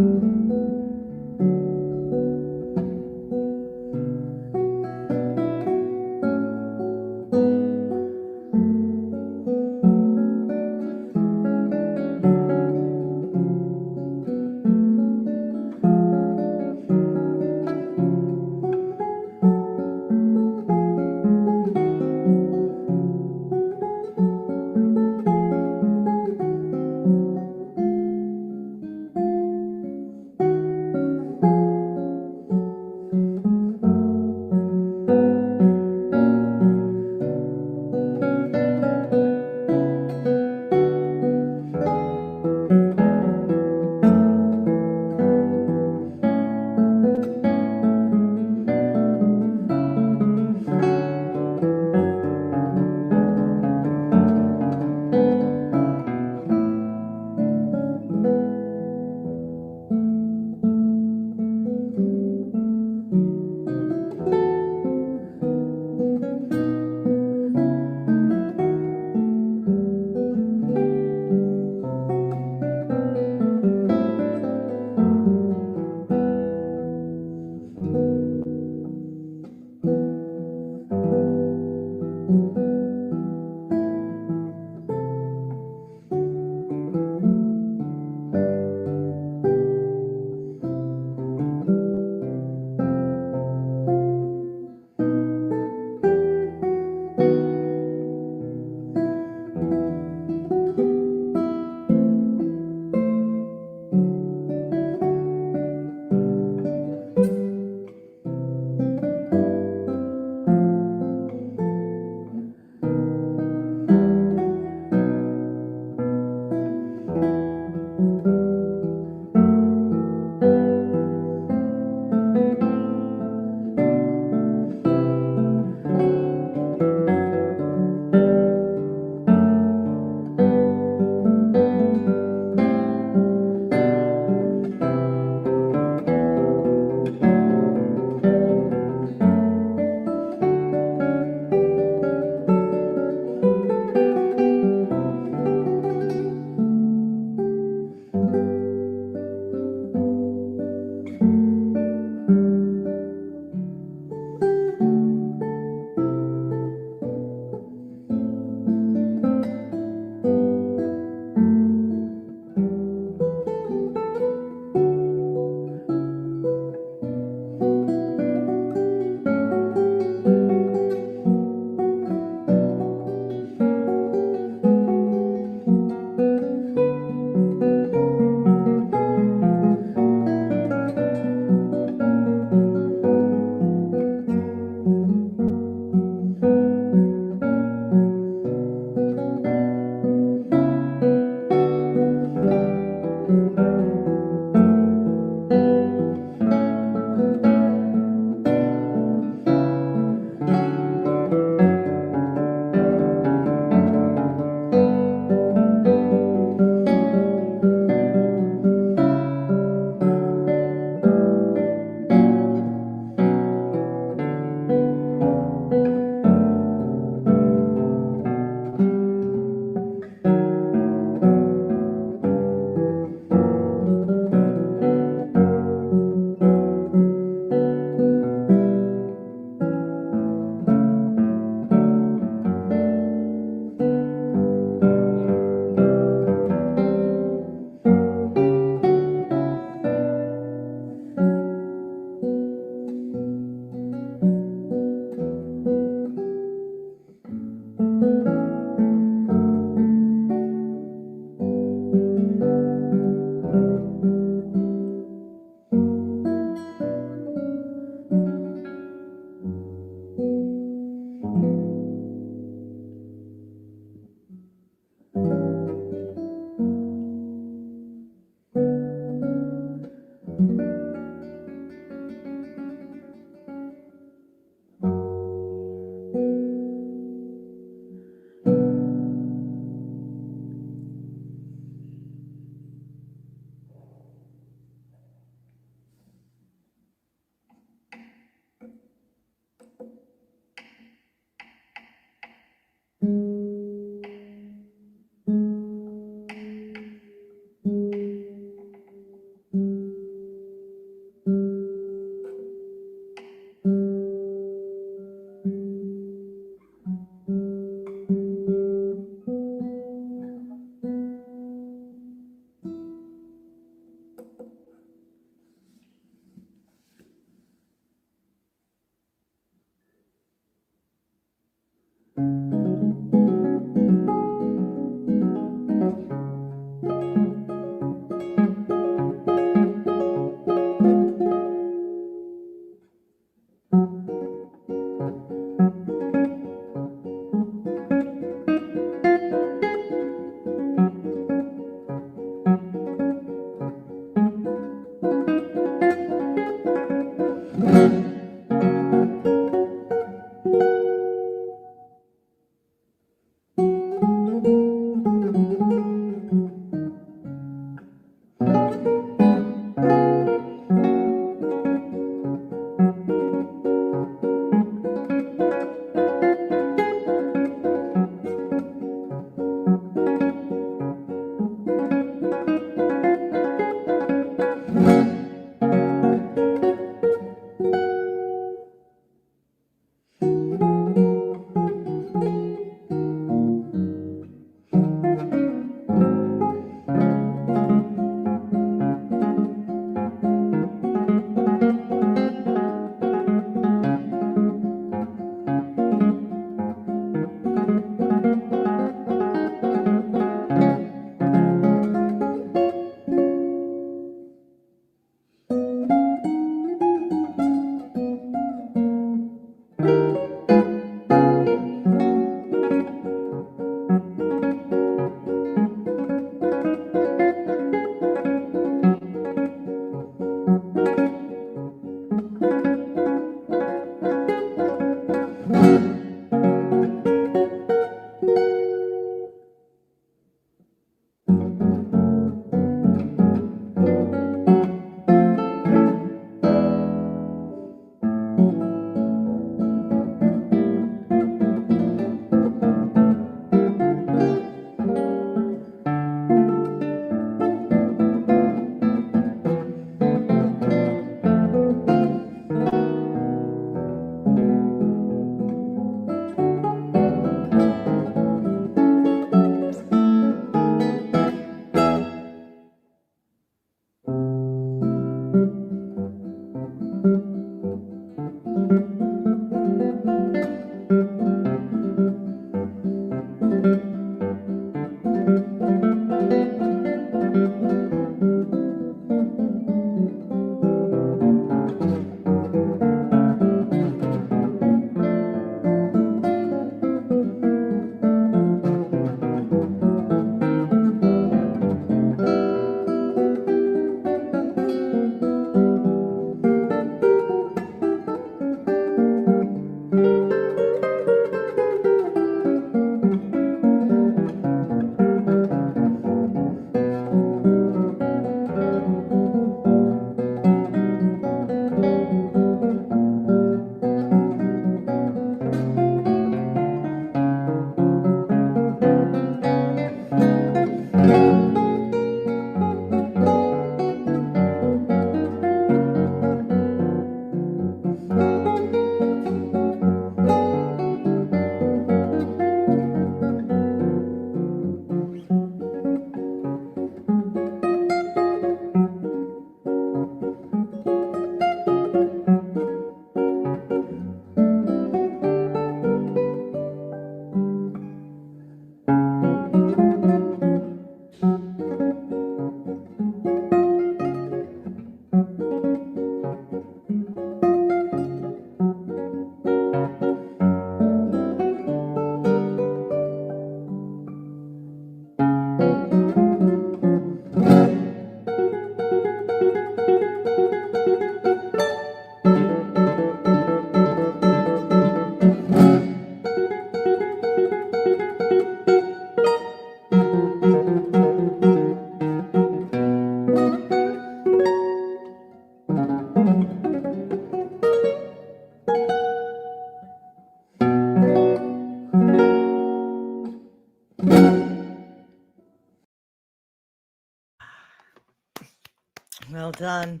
Well done.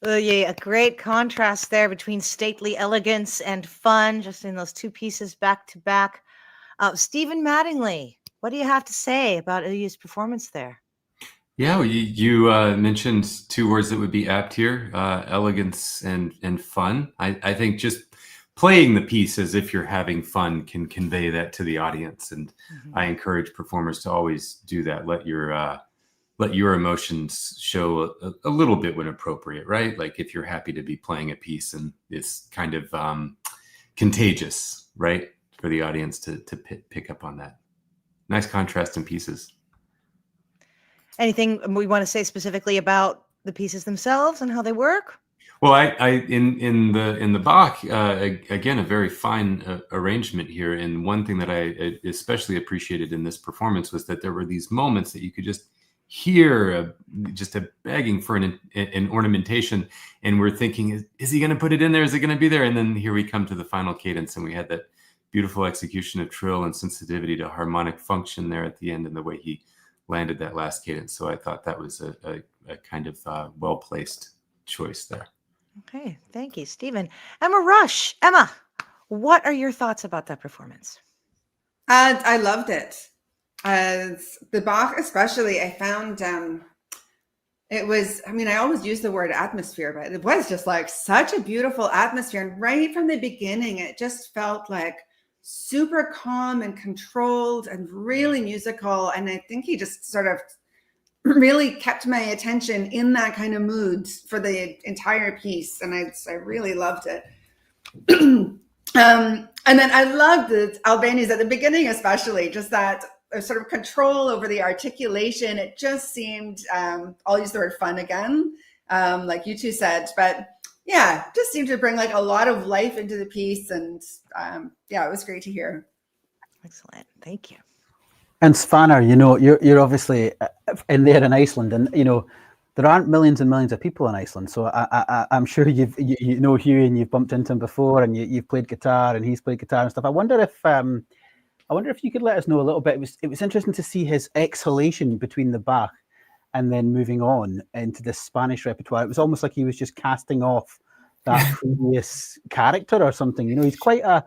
Yeah, a great contrast there between stately elegance and fun, just in those two pieces back to back. Stephen Mattingly, what do you have to say about Yuliia's performance there? Yeah, well, you mentioned two words that would be apt here: elegance and fun. I think just playing the piece as if you're having fun can convey that to the audience, and I encourage performers to always do that. Let your emotions show a little bit when appropriate, right? Like if you're happy to be playing a piece and it's kind of contagious, right, for the audience to pick up on that. Nice contrast in pieces. Anything we want to say specifically about the pieces themselves and how they work? Well, I in the Bach again, a very fine arrangement here. And one thing that I especially appreciated in this performance was that there were these moments that you could just hear just a begging for an ornamentation, and we're thinking, is he going to put it in there? Is it going to be there? And then here we come to the final cadence, and we had that beautiful execution of trill and sensitivity to harmonic function there at the end, and the way he landed that last cadence. So I thought that was a kind of well-placed choice there. Okay, thank you, Stephen. Emma Rush. Emma, what are your thoughts about that performance? I loved it. The Bach especially, I found it was, I mean, I always use the word atmosphere, but it was just like such a beautiful atmosphere. And right from the beginning, it just felt like super calm and controlled and really musical. And I think he just sort of really kept my attention in that kind of mood for the entire piece. And I really loved it. And then I loved the Albani's at the beginning, especially just that sort of control over the articulation. It just seemed, I'll use the word fun again, like you two said, but yeah, just seemed to bring like a lot of life into the piece. And yeah, it was great to hear. Excellent. Thank you. And Svanur, you know, you're obviously in there in Iceland, and you know there aren't millions and millions of people in Iceland. So I'm sure you know Hughie, and you've bumped into him before, and you've played guitar, and he's played guitar and stuff. I wonder if you could let us know a little bit. It was interesting to see his exhalation between the Bach and then moving on into the Spanish repertoire. It was almost like he was just casting off that previous character or something. You know, he's quite a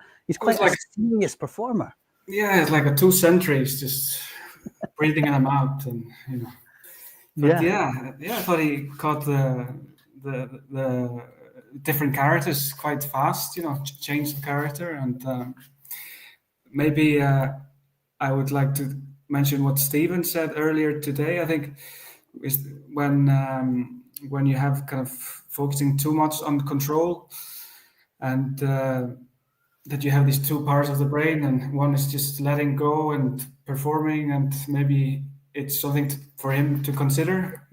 serious performer. Yeah, it's like a 2 centuries just breathing in and out, and you know. But yeah, I thought he caught the different characters quite fast. You know, changed the character, and maybe I would like to mention what Steven said earlier today. I think is when you have kind of focusing too much on control, and that you have these two parts of the brain, and one is just letting go and performing, and maybe it's something for him to consider,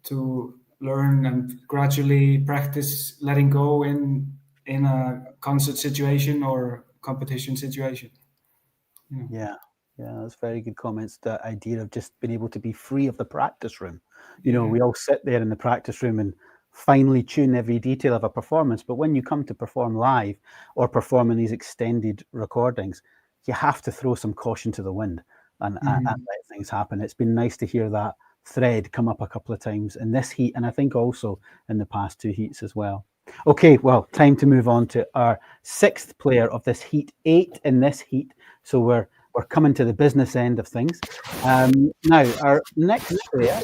to learn and gradually practice letting go in a concert situation or competition situation. Yeah, that's very good comments. The idea of just being able to be free of the practice room. We all sit there in the practice room and finely tune every detail of a performance. But when you come to perform live or perform in these extended recordings, you have to throw some caution to the wind and let things happen. It's been nice to hear that thread come up a couple of times in this heat, and I think also in the past 2 heats as well. Okay, well, time to move on to our 6th player of this heat, 8 in this heat. So we're coming to the business end of things. Now, our next player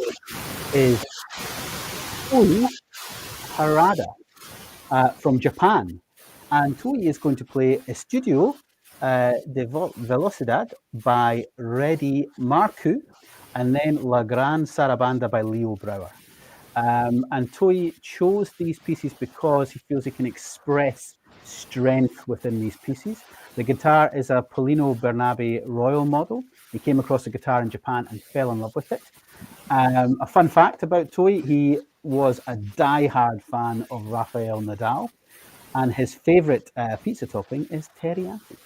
is Tohi Harada from Japan. And Tohi is going to play Estudio de Velocidad by Reddy Marku, and then La Gran Sarabanda by Leo Brouwer. And Tohi chose these pieces because he feels he can express strength within these pieces. The guitar is a Polino Bernabe Royal model. He came across the guitar in Japan and fell in love with it. A fun fact about Tohi, he was a die-hard fan of Rafael Nadal, and his favorite pizza topping is teriyaki.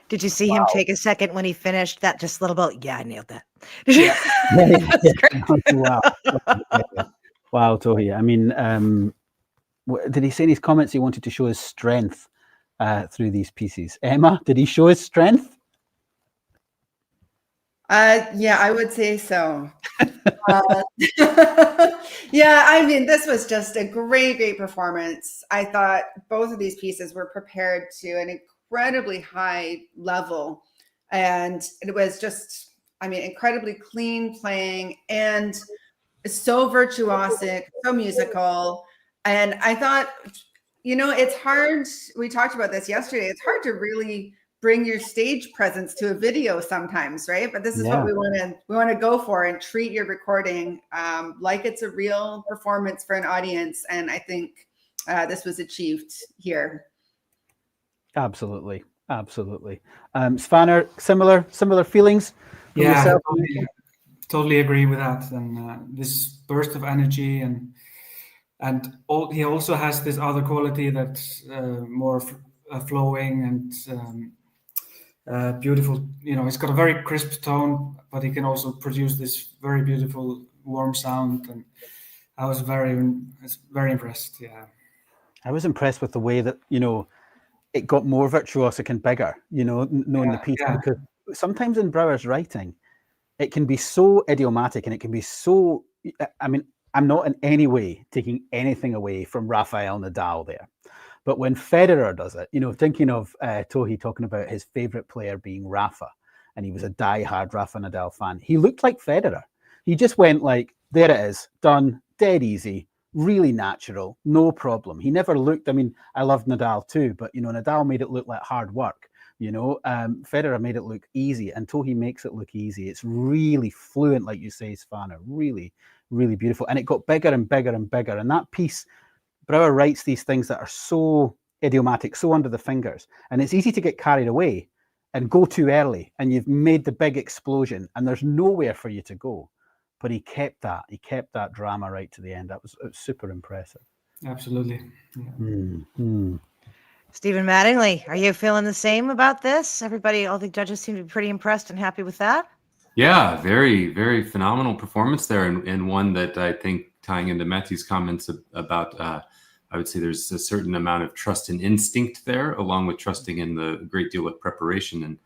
Did you see him take a second when he finished that? Just a little bit. Yeah, I nailed that. Yeah. That's great. Wow. Wow, Tohi. I mean, did he say in his comments he wanted to show his strength through these pieces? Emma, did he show his strength? Yeah, I would say so. Yeah, I mean, this was just a great performance. I thought both of these pieces were prepared to an incredibly high level, and it was just, I mean, incredibly clean playing and so virtuosic, so musical. And I thought, you know, it's hard. We talked about this yesterday. It's hard to really bring your stage presence to a video sometimes, right? But this is what we want to go for and treat your recording like it's a real performance for an audience. And I think this was achieved here. Absolutely. Svanur, similar feelings from yourself? Totally agree with that. And this burst of energy he also has this other quality that's more flowing and beautiful. He's got a very crisp tone, but he can also produce this very beautiful warm sound. And I was very impressed. Yeah, I was impressed with the way that it got more virtuosic and bigger. Knowing the piece, because sometimes in Brouwer's writing, it can be so idiomatic and it can be so. I mean, I'm not in any way taking anything away from Rafael Nadal there. But when Federer does it, thinking of Tohi talking about his favorite player being Rafa, and he was a diehard Rafa Nadal fan, he looked like Federer. He just went like, there it is, done, dead easy, really natural, no problem. He never looked, I mean, I loved Nadal too, but, Nadal made it look like hard work. Federer made it look easy, and Tohi makes it look easy. It's really fluent, like you say, Svanur, really, really beautiful. And it got bigger and bigger and bigger. And that piece, Brouwer writes these things that are so idiomatic, so under the fingers. And it's easy to get carried away and go too early, and you've made the big explosion, and there's nowhere for you to go. But he kept that drama right to the end. It was super impressive. Absolutely. Yeah. Stephen Mattingly, are you feeling the same about this? All the judges seem to be pretty impressed and happy with that. Yeah, very, very phenomenal performance there, and one that I think, tying into Matthew's comments about, I would say there's a certain amount of trust and instinct there, along with trusting in the great deal of preparation. And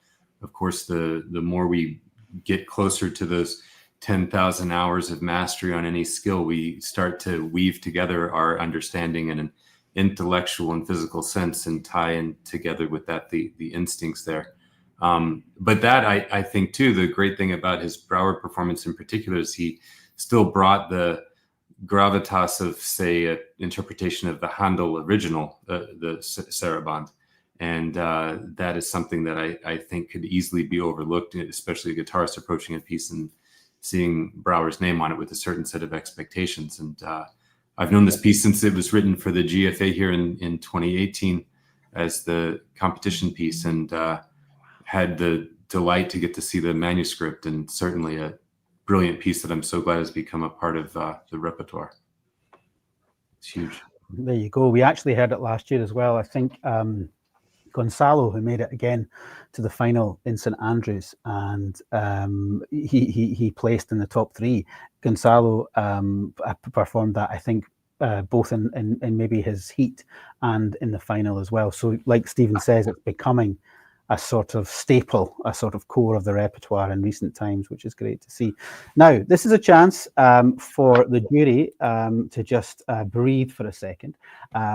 of course, the more we get closer to those 10,000 hours of mastery on any skill, we start to weave together our understanding in an intellectual and physical sense and tie in together with that the instincts there. But that I think too, the great thing about his Brouwer performance in particular is he still brought the gravitas of, say, an interpretation of the Handel original, the Sarabande. And that is something that I think could easily be overlooked, especially a guitarist approaching a piece and seeing Brouwer's name on it with a certain set of expectations. And I've known this piece since it was written for the GFA here in 2018 as the competition piece, and had the delight to get to see the manuscript, and certainly a brilliant piece that I'm so glad has become a part of the repertoire. It's huge. There you go. We actually heard it last year as well. I think Gonzalo, who made it again to the final in St Andrews, and he placed in the top 3. Gonzalo performed that, I think, both in maybe his heat and in the final as well. So like Stephen says, it's becoming a sort of staple, a sort of core of the repertoire in recent times, which is great to see. Now, this is a chance for the jury to just breathe for a second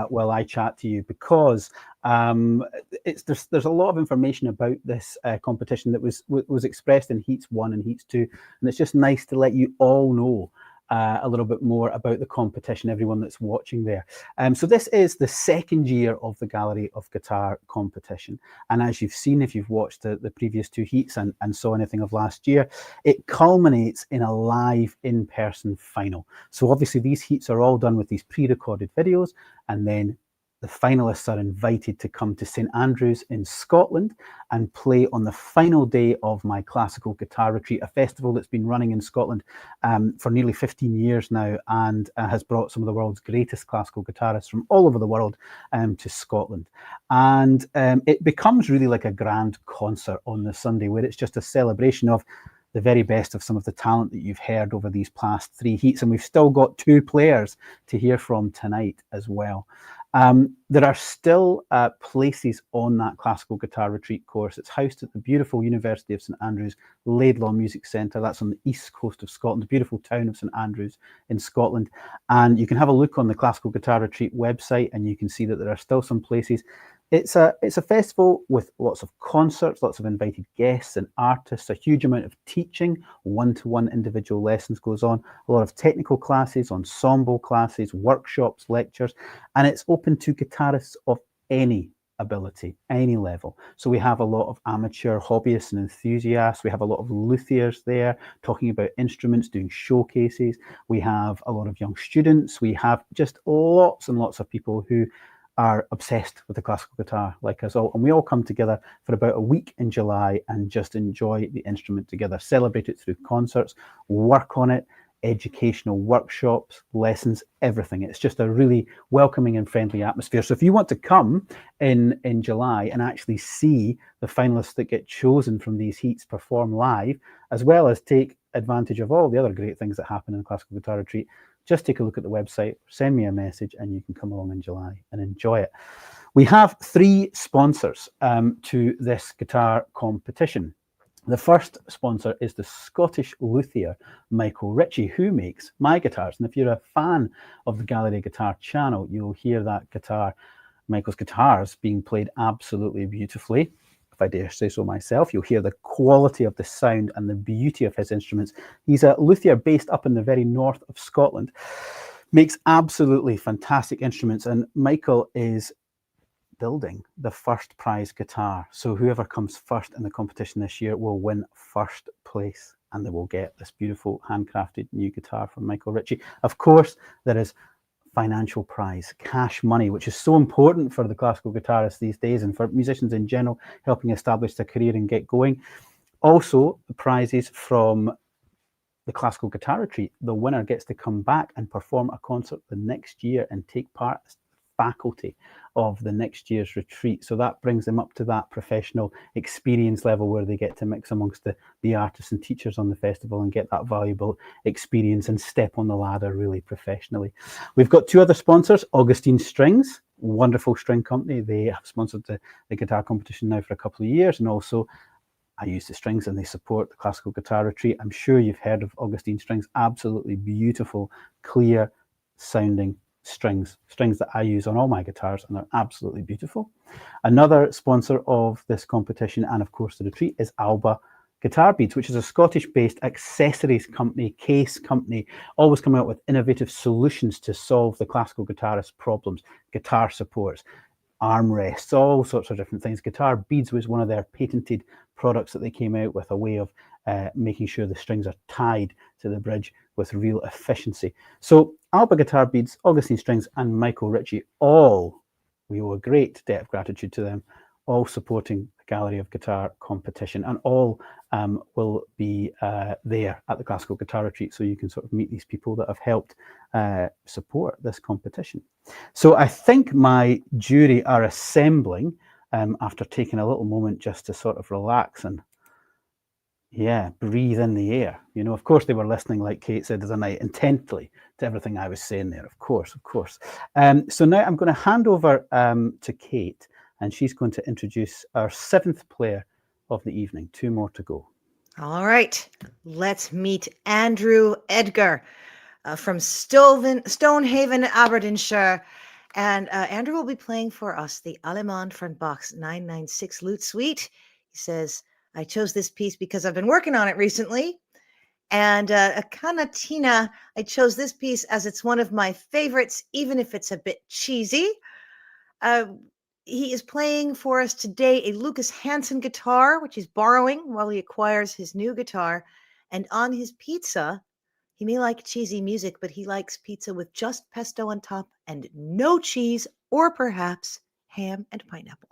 while I chat to you, because there's a lot of information about this competition that was expressed in Heats 1 and Heats 2, and it's just nice to let you all know a little bit more about the competition, everyone that's watching there. So this is the second year of the Gallery of Guitar competition. And as you've seen, if you've watched the previous 2 heats and saw anything of last year, it culminates in a live in-person final. So obviously these heats are all done with these pre-recorded videos, and then the finalists are invited to come to St Andrews in Scotland and play on the final day of my classical guitar retreat, a festival that's been running in Scotland for nearly 15 years now, and has brought some of the world's greatest classical guitarists from all over the world to Scotland. And it becomes really like a grand concert on the Sunday, where it's just a celebration of the very best of some of the talent that you've heard over these past 3 heats. And we've still got 2 players to hear from tonight as well. There are still places on that classical guitar retreat course. It's housed at the beautiful University of St Andrews Laidlaw Music Centre. That's on the east coast of Scotland, the beautiful town of St Andrews in Scotland. And you can have a look on the Classical Guitar Retreat website, and you can see that there are still some places. It's a festival with lots of concerts, lots of invited guests and artists, a huge amount of teaching, one-to-one individual lessons goes on, a lot of technical classes, ensemble classes, workshops, lectures, and it's open to guitarists of any ability, any level. So we have a lot of amateur hobbyists and enthusiasts. We have a lot of luthiers there talking about instruments, doing showcases. We have a lot of young students. We have just lots and lots of people who are obsessed with the classical guitar like us all. And we all come together for about a week in July and just enjoy the instrument together, celebrate it through concerts, work on it, educational workshops, lessons, everything. It's just a really welcoming and friendly atmosphere. So if you want to come in July and actually see the finalists that get chosen from these heats perform live, as well as take advantage of all the other great things that happen in the Classical Guitar Retreat, just take a look at the website, send me a message, and you can come along in July and enjoy it. We have 3 sponsors to this guitar competition. The first sponsor is the Scottish luthier Michael Ritchie, who makes my guitars. And if you're a fan of the Gallery Guitar channel, you'll hear that guitar, Michael's guitars, being played absolutely beautifully. If I dare say so myself, you'll hear the quality of the sound and the beauty of his instruments. He's a luthier based up in the very north of Scotland, makes absolutely fantastic instruments, and Michael is building the first prize guitar. So whoever comes first in the competition this year will win first place, and they will get this beautiful handcrafted new guitar from Michael Ritchie. Of course, there is financial prize, cash money, which is so important for the classical guitarists these days and for musicians in general, helping establish their career and get going. Also, the prizes from the Classical Guitar Retreat. The winner gets to come back and perform a concert the next year and take part as faculty of the next year's retreat. So that brings them up to that professional experience level where they get to mix amongst the artists and teachers on the festival and get that valuable experience and step on the ladder really professionally. We've got 2 other sponsors, Augustine Strings, wonderful string company. They have sponsored the guitar competition now for a couple of years, and also I use the strings and they support the Classical Guitar Retreat. I'm sure you've heard of Augustine Strings, absolutely beautiful, clear sounding strings that I use on all my guitars, and they're absolutely beautiful. Another sponsor of this competition and of course the retreat is Alba Guitar Beads, which is a Scottish-based accessories company, case company, always coming up with innovative solutions to solve the classical guitarist problems, guitar supports, armrests, all sorts of different things. Guitar Beads was one of their patented products that they came out with, a way of making sure the strings are tied to the bridge with real efficiency. So Alba Guitar Beads, Augustine Strings, and Michael Ritchie, all, we owe a great debt of gratitude to them, all supporting the Gallery of Guitar competition, and all will be there at the Classical Guitar Retreat, so you can sort of meet these people that have helped support this competition. So I think my jury are assembling after taking a little moment just to sort of relax and breathe in the air. You know, of course they were listening, like Kate said the other night, intently to everything I was saying there, of course. So now I'm going to hand over to Kate, and she's going to introduce our 7th player of the evening. 2 more to go. All right, let's meet Andrew Edgar from Stonehaven, Aberdeenshire. And Andrew will be playing for us the Allemande von Bach's 996 Lute Suite. He says, I chose this piece because I've been working on it recently. And a Canatina, I chose this piece as it's one of my favorites, even if it's a bit cheesy. He is playing for us today a Lucas Hansen guitar, which he's borrowing while he acquires his new guitar. And on his pizza, he may like cheesy music, but he likes pizza with just pesto on top and no cheese, or perhaps ham and pineapple.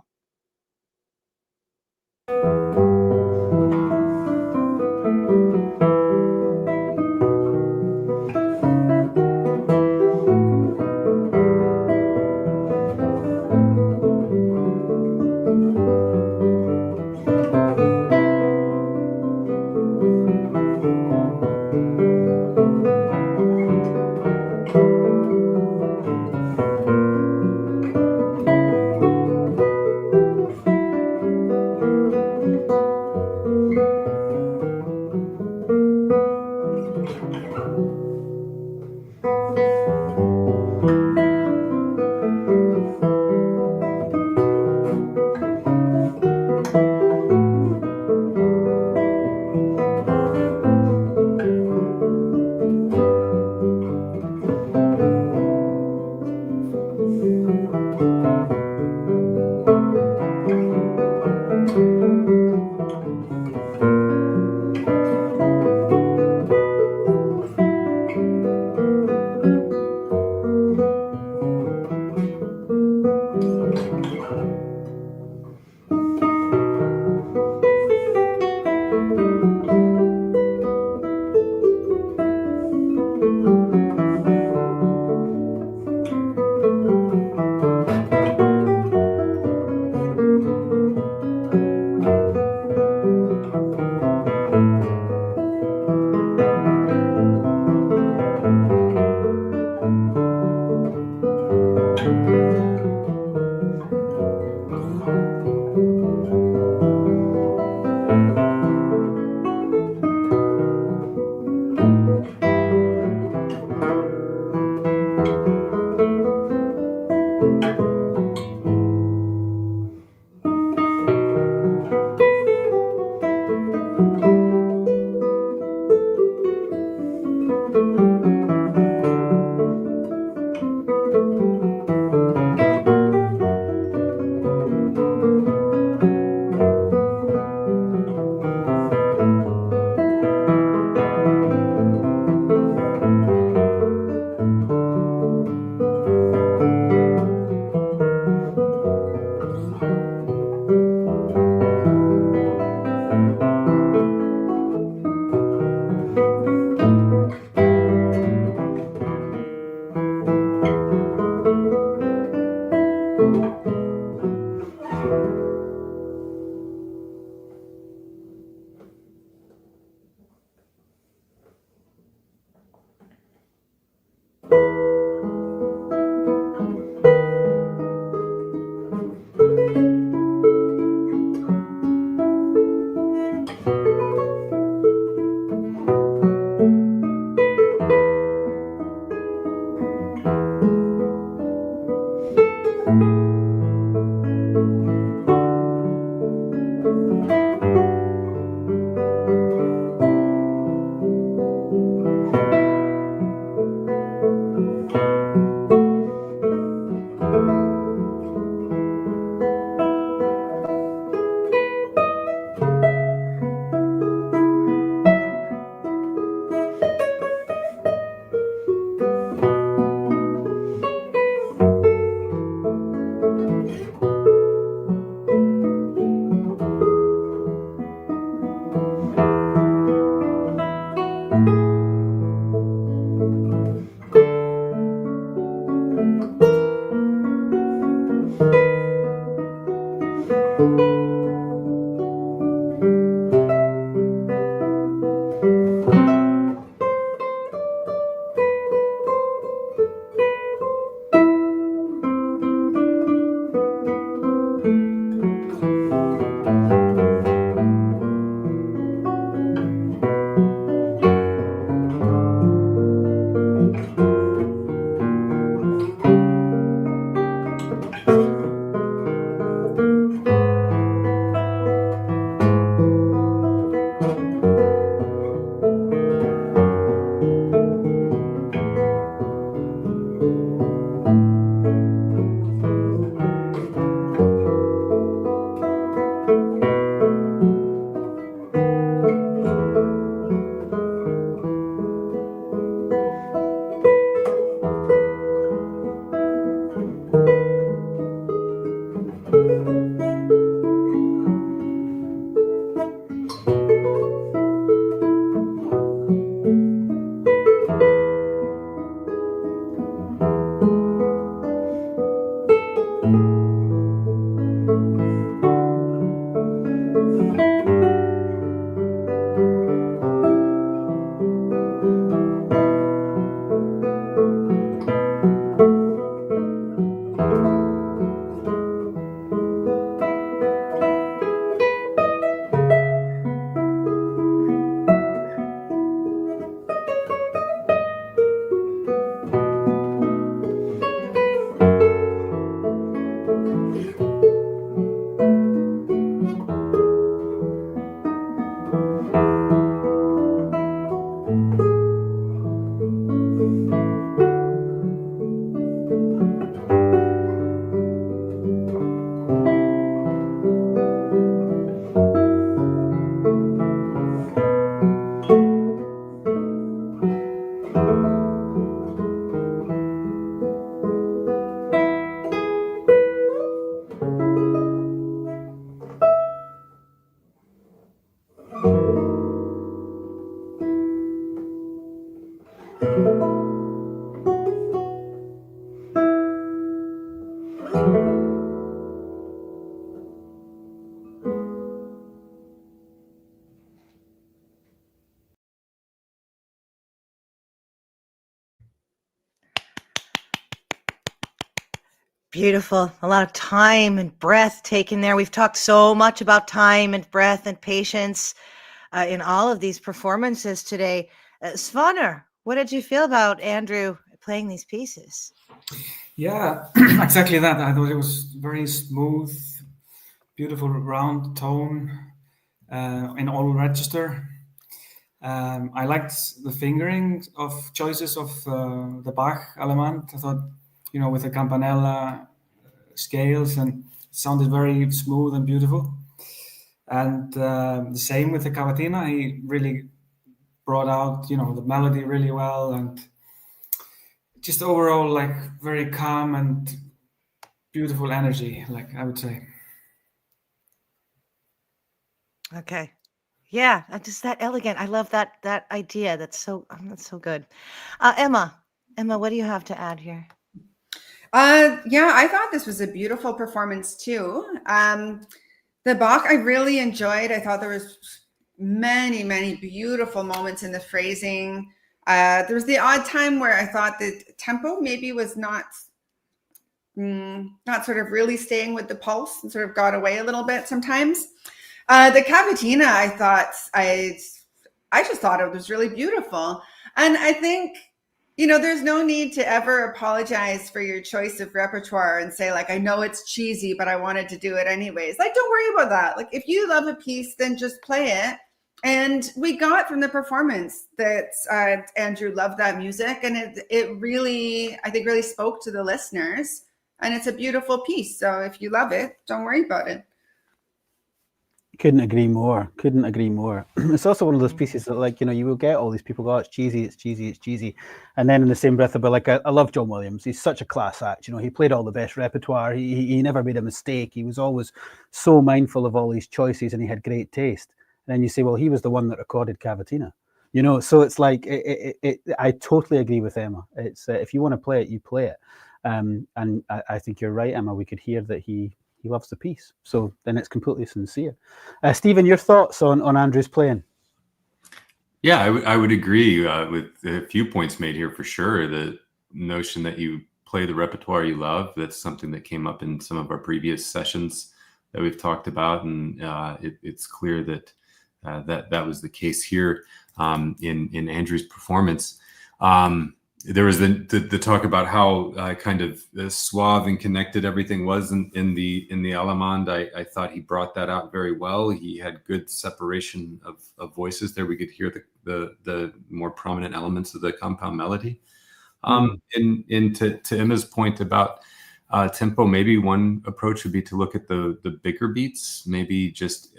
Beautiful. A lot of time and breath taken there. We've talked so much about time and breath and patience in all of these performances today. Svanur, what did you feel about Andrew playing these pieces? Yeah, exactly that. I thought it was very smooth, beautiful round tone in all register. I liked the fingering of choices of the Bach element. I thought, with the campanella scales, and it sounded very smooth and beautiful. And the same with the cavatina. He really brought out, the melody really well, and just overall, like, very calm and beautiful energy, like I would say. Okay. Yeah, just that elegant. I love that idea. That's so good. Emma, what do you have to add here? Yeah, I thought this was a beautiful performance too. The Bach I really enjoyed. I thought there was many, many beautiful moments in the phrasing. There was the odd time where I thought the tempo maybe was not sort of really staying with the pulse and sort of got away a little bit sometimes. The cavatina, I just thought it was really beautiful. And I think, there's no need to ever apologize for your choice of repertoire and say, like, I know it's cheesy, but I wanted to do it anyways. Like, don't worry about that. Like, if you love a piece, then just play it. And we got from the performance that Andrew loved that music. And it really, I think, really spoke to the listeners. And it's a beautiful piece. So if you love it, don't worry about it. Couldn't agree more. It's also one of those pieces that, like, you will get all these people go, oh, it's cheesy. And then in the same breath, they'll be like, I love John Williams. He's such a class act. He played all the best repertoire. He never made a mistake. He was always so mindful of all these choices and he had great taste. And then you say, well, he was the one that recorded Cavatina. So it's like, I totally agree with Emma. It's if you want to play it, you play it. And I think you're right, Emma. We could hear that he loves the piece. So then it's completely sincere. Stephen, your thoughts on Andrew's playing? Yeah, I would agree with a few points made here for sure. The notion that you play the repertoire you love, that's something that came up in some of our previous sessions that we've talked about. And it's clear that that was the case here in Andrew's performance. There was the talk about how kind of suave and connected everything was in the Allemande. I thought he brought that out very well. He had good separation of voices there. We could hear the more prominent elements of the compound melody. And to Emma's point about tempo, maybe one approach would be to look at the bigger beats. Maybe just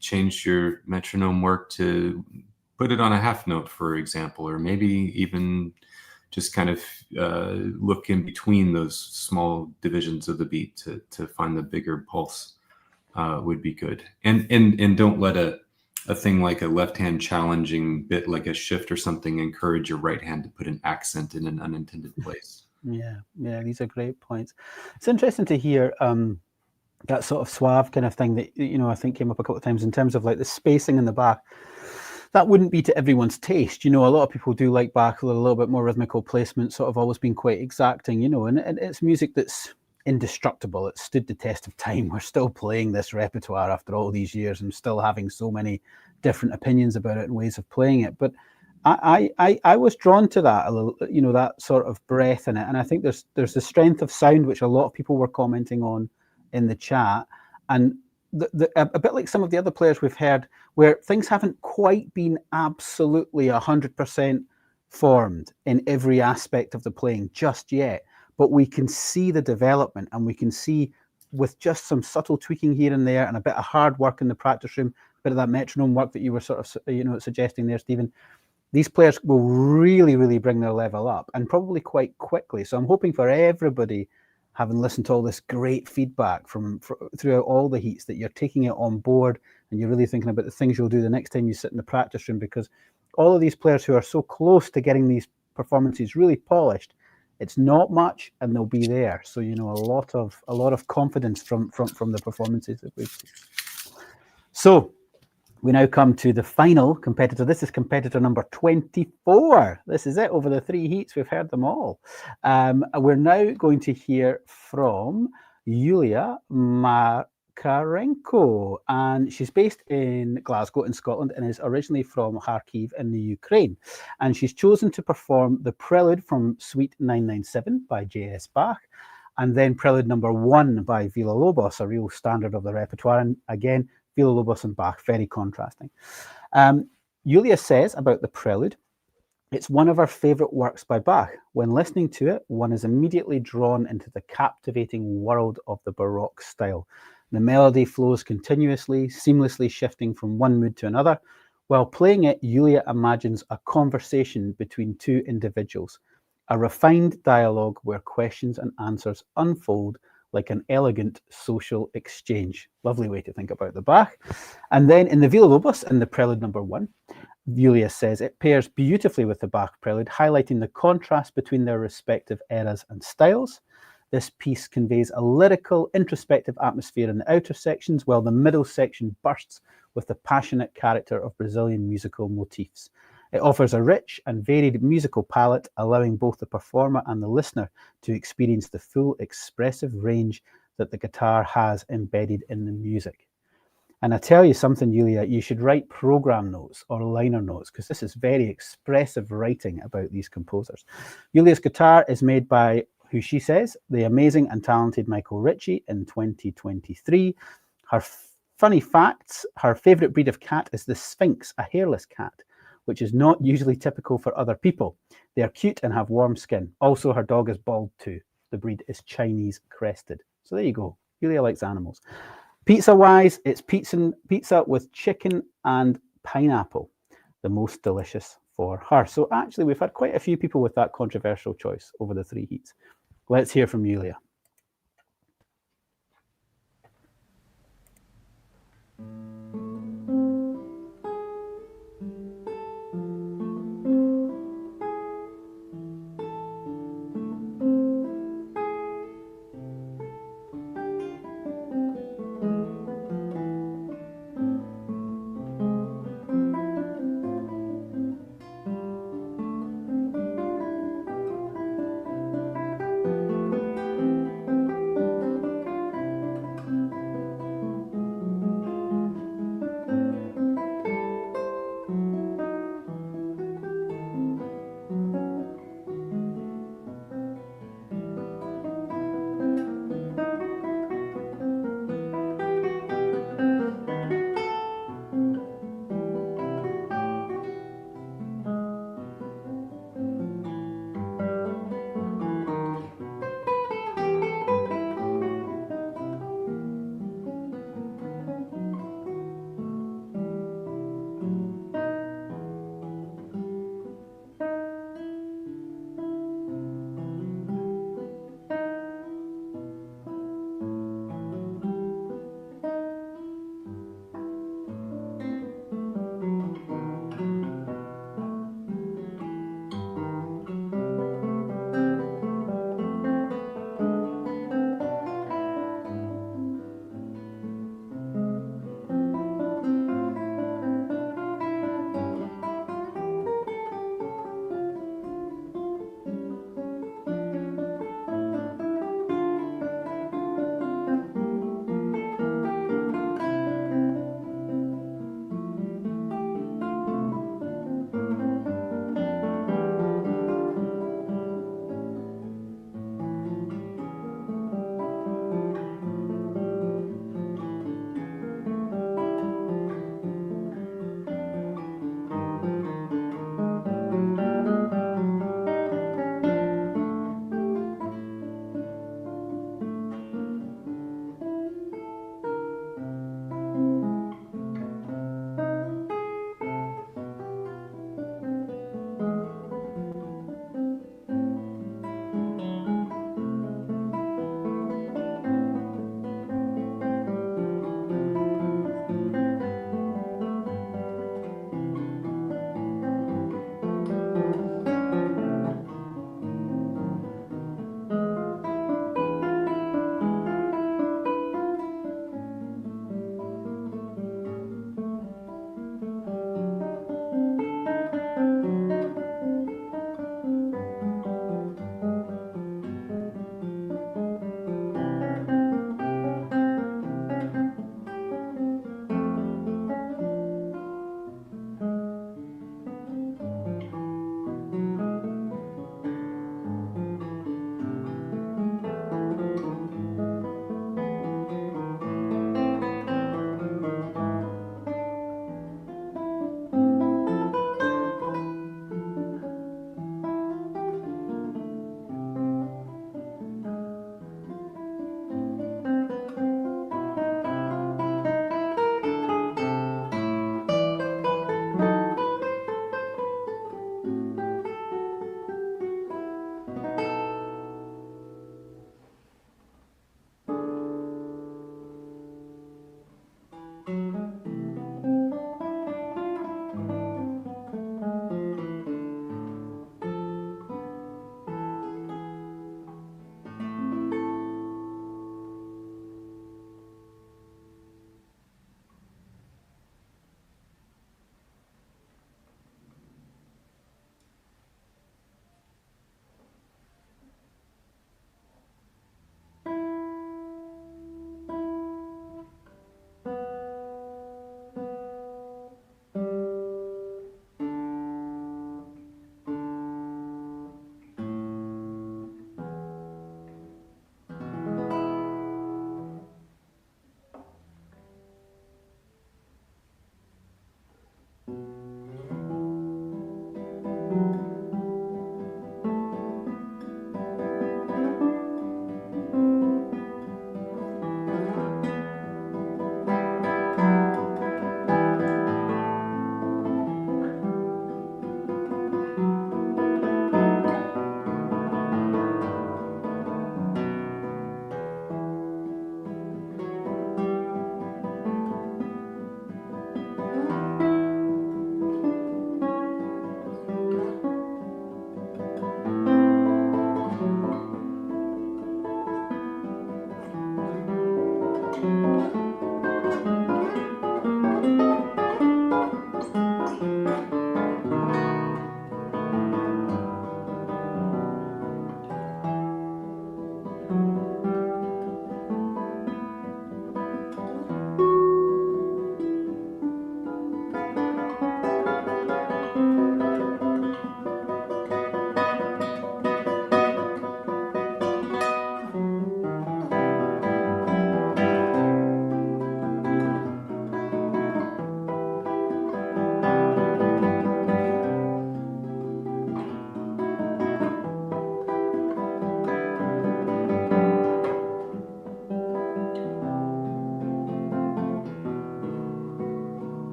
change your metronome work to put it on a half note, for example, or maybe even just kind of look in between those small divisions of the beat to find the bigger pulse would be good. And don't let a thing like a left hand challenging bit like a shift or something encourage your right hand to put an accent in an unintended place. Yeah, these are great points. It's interesting to hear that sort of suave kind of thing that, I think came up a couple of times in terms of like the spacing in the Bach. That wouldn't be to everyone's taste. A lot of people do like Bach with a little bit more rhythmical placement, sort of always been quite exacting, and it's music that's indestructible. It stood the test of time. We're still playing this repertoire after all these years and still having so many different opinions about it and ways of playing it. But I was drawn to that a little, that sort of breath in it. And I think there's the strength of sound, which a lot of people were commenting on in the chat. And a bit like some of the other players we've heard, where things haven't quite been absolutely 100% formed in every aspect of the playing just yet, but we can see the development, and we can see with just some subtle tweaking here and there and a bit of hard work in the practice room, a bit of that metronome work that you were sort of suggesting there, Stephen, these players will really, really bring their level up, and probably quite quickly. So I'm hoping for everybody, having listened to all this great feedback throughout all the heats, that you're taking it on board and you're really thinking about the things you'll do the next time you sit in the practice room, because all of these players who are so close to getting these performances really polished, it's not much and they'll be there. So, a lot of confidence from the performances that we've seen. So we now come to the final competitor. This is competitor number 24. This is it. Over the 3 heats, we've heard them all. We're now going to hear from Yuliia Makarenko, and she's based in Glasgow in Scotland and is originally from Kharkiv in the Ukraine. And she's chosen to perform the prelude from Suite 997 by J.S. Bach, and then prelude number 1 by Villa-Lobos, a real standard of the repertoire. And again, Villa-Lobos and Bach, very contrasting. Yuliia says about the prelude, it's one of her favourite works by Bach. When listening to it, one is immediately drawn into the captivating world of the Baroque style. The melody flows continuously, seamlessly shifting from one mood to another. While playing it, Yuliia imagines a conversation between 2 individuals, a refined dialogue where questions and answers unfold like an elegant social exchange. Lovely way to think about the Bach. And then in the Villa-Lobos, in the prelude number 1, Yuliia says it pairs beautifully with the Bach prelude, highlighting the contrast between their respective eras and styles. This piece conveys a lyrical, introspective atmosphere in the outer sections, while the middle section bursts with the passionate character of Brazilian musical motifs. It offers a rich and varied musical palette, allowing both the performer and the listener to experience the full expressive range that the guitar has embedded in the music. And I tell you something, Yuliia, you should write program notes or liner notes, because this is very expressive writing about these composers. Yuliia's guitar is made by, who she says, the amazing and talented Michael Ritchie in 2023. Her funny facts, her favourite breed of cat is the Sphinx, a hairless cat, which is not usually typical for other people. They are cute and have warm skin. Also, her dog is bald too. The breed is Chinese crested. So there you go. Yuliia likes animals. Pizza-wise, it's pizza with chicken and pineapple, the most delicious for her. So actually, we've had quite a few people with that controversial choice over the 3 heats. Let's hear from Yuliia.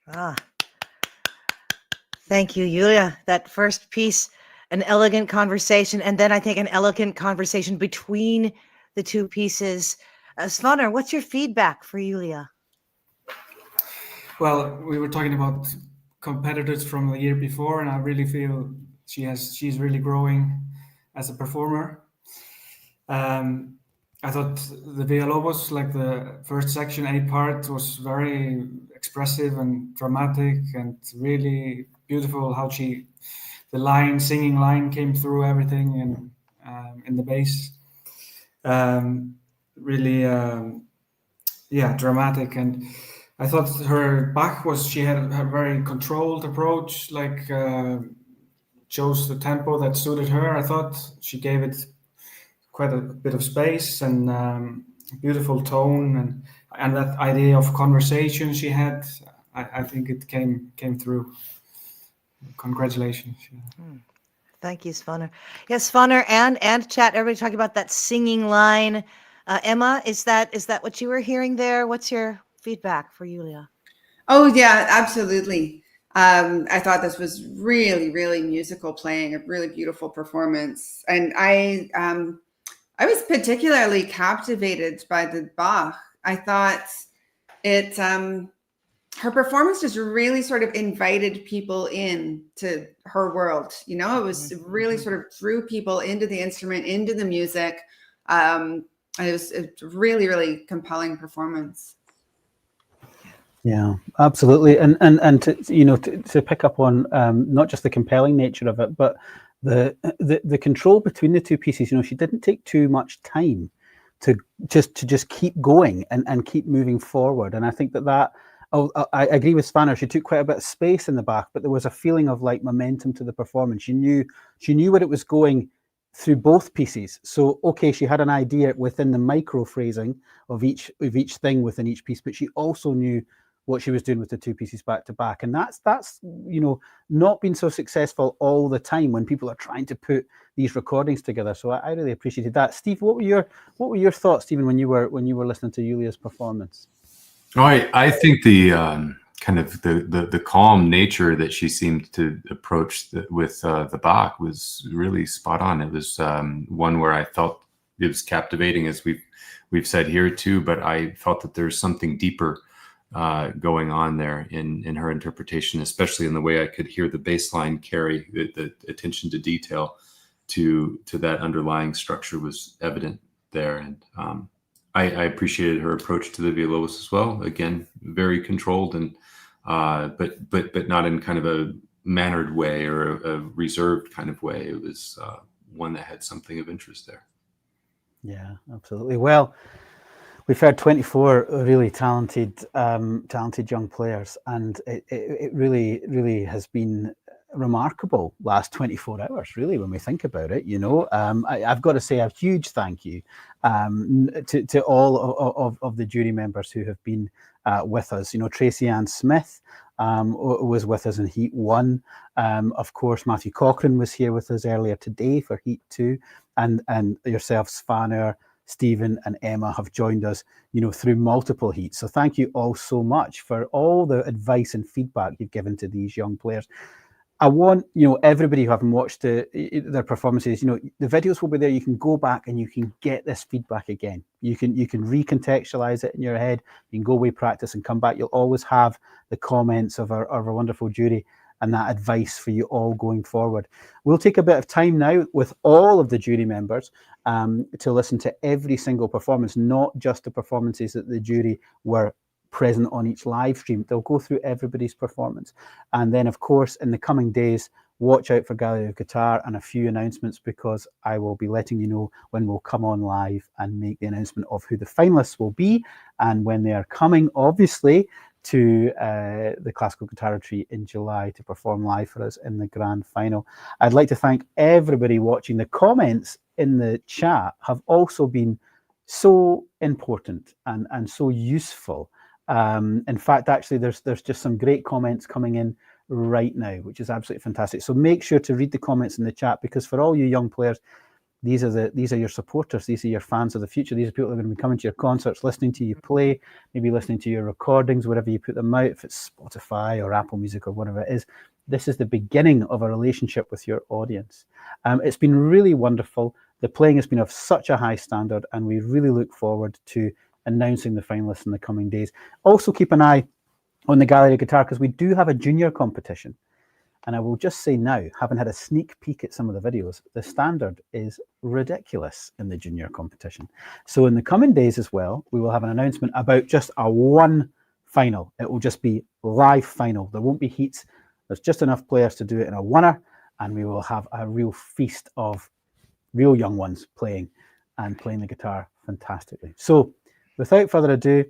Ah, thank you, Yuliia. That first piece, an elegant conversation, and then I think an elegant conversation between the two pieces. Svanur, what's your feedback for Yuliia? Well, we were talking about competitors from the year before, and I really feel she's really growing as a performer. I thought the Villalobos, like the first section, 8-part, was very expressive and dramatic and really beautiful. How the singing line came through everything and in the bass. Really, dramatic. And I thought her Bach she had a very controlled approach, like chose the tempo that suited her. I thought she gave it quite a bit of space and beautiful tone and that idea of conversation she had. I think it came through. Congratulations. Thank you, Svanur. Yes, Svanur and chat. Everybody talking about that singing line. Emma, is that what you were hearing there? What's your feedback for Yuliia? Oh yeah, absolutely. I thought this was really, really musical playing, a really beautiful performance, and I was particularly captivated by the Bach. I thought it her performance just really sort of invited people in to her world. You know, it was really sort of drew people into the instrument, into the music. It was a really, really compelling performance. Yeah, absolutely. And to pick up on not just the compelling nature of it, but the control between the two pieces. You know, she didn't take too much time to just keep going and keep moving forward. And I think that I agree with Svanur. She took quite a bit of space in the back, but there was a feeling of like momentum to the performance. She knew where it was going through both pieces. So okay, she had an idea within the micro phrasing of each thing within each piece, but she also knew what she was doing with the two pieces back to back. And that's not been so successful all the time when people are trying to put these recordings together. So I really appreciated that. Steve, what were your thoughts, Stephen, when you were listening to Yuliia's performance? I think the kind of the calm nature that she seemed to approach with the Bach was really spot on. It was one where I felt it was captivating, as we've said here too, but I felt that there's something deeper going on there in her interpretation, especially in the way I could hear the bass line carry. The attention to detail to that underlying structure was evident there, and I appreciated her approach to the Villalobos as well. Again, very controlled and but not in kind of a mannered way or a reserved kind of way. It was one that had something of interest there. Yeah, absolutely. Well, we've heard 24 really talented young players, and it really has been remarkable last 24 hours, really, when we think about it. You know, I've got to say a huge thank you to all of the jury members who have been with us. You know, Tracy Ann Smith was with us in Heat 1. Of course, Matthew Cochrane was here with us earlier today for Heat 2, and yourself, Svanur, Stephen and Emma have joined us, you know, through multiple heats. So thank you all so much for all the advice and feedback you've given to these young players. I want, you know, everybody who haven't watched their performances, you know, the videos will be there. You can go back and you can get this feedback again. You can recontextualize it in your head. You can go away, practice, and come back. You'll always have the comments of our wonderful jury and that advice for you all going forward. We'll take a bit of time now with all of the jury members to listen to every single performance, not just the performances that the jury were present on each live stream. They'll go through everybody's performance. And then, of course, in the coming days, watch out for Gallery of Guitar and a few announcements, because I will be letting you know when we'll come on live and make the announcement of who the finalists will be and when they are coming, obviously, to the Classical Guitar Retreat in July to perform live for us in the grand final. I'd like to thank everybody watching. The comments in the chat have also been so important and so useful. In fact, actually, there's just some great comments coming in right now, which is absolutely fantastic. So make sure to read the comments in the chat, because for all you young players, these are your supporters. These are your fans of the future. These are people that are going to be coming to your concerts, listening to you play, maybe listening to your recordings, wherever you put them out, if it's Spotify or Apple Music or whatever it is. This is the beginning of a relationship with your audience. It's been really wonderful. The playing has been of such a high standard, and we really look forward to announcing the finalists in the coming days. Also keep an eye on the gallery guitar, because we do have a junior competition. And I will just say now, having had a sneak peek at some of the videos, the standard is ridiculous in the junior competition. So in the coming days as well, we will have an announcement about just a one final. It will just be live final. There won't be heats. There's just enough players to do it in a oneer, and we will have a real feast of real young ones playing the guitar fantastically. So without further ado,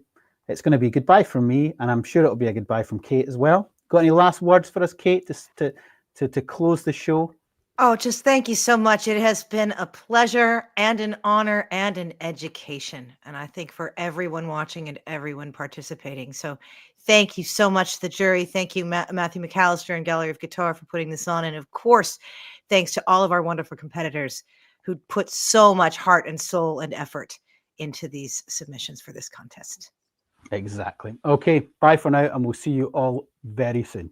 it's going to be goodbye from me, and I'm sure it'll be a goodbye from Kate as well. Got any last words for us, Kate, to close the show? Oh, just thank you so much. It has been a pleasure and an honor and an education. And I think for everyone watching and everyone participating. So thank you so much to the jury. Thank you, Matthew McAllister and Gallery of Guitar, for putting this on. And of course, thanks to all of our wonderful competitors who put so much heart and soul and effort into these submissions for this contest. Exactly. Okay, bye for now, and we'll see you all very soon.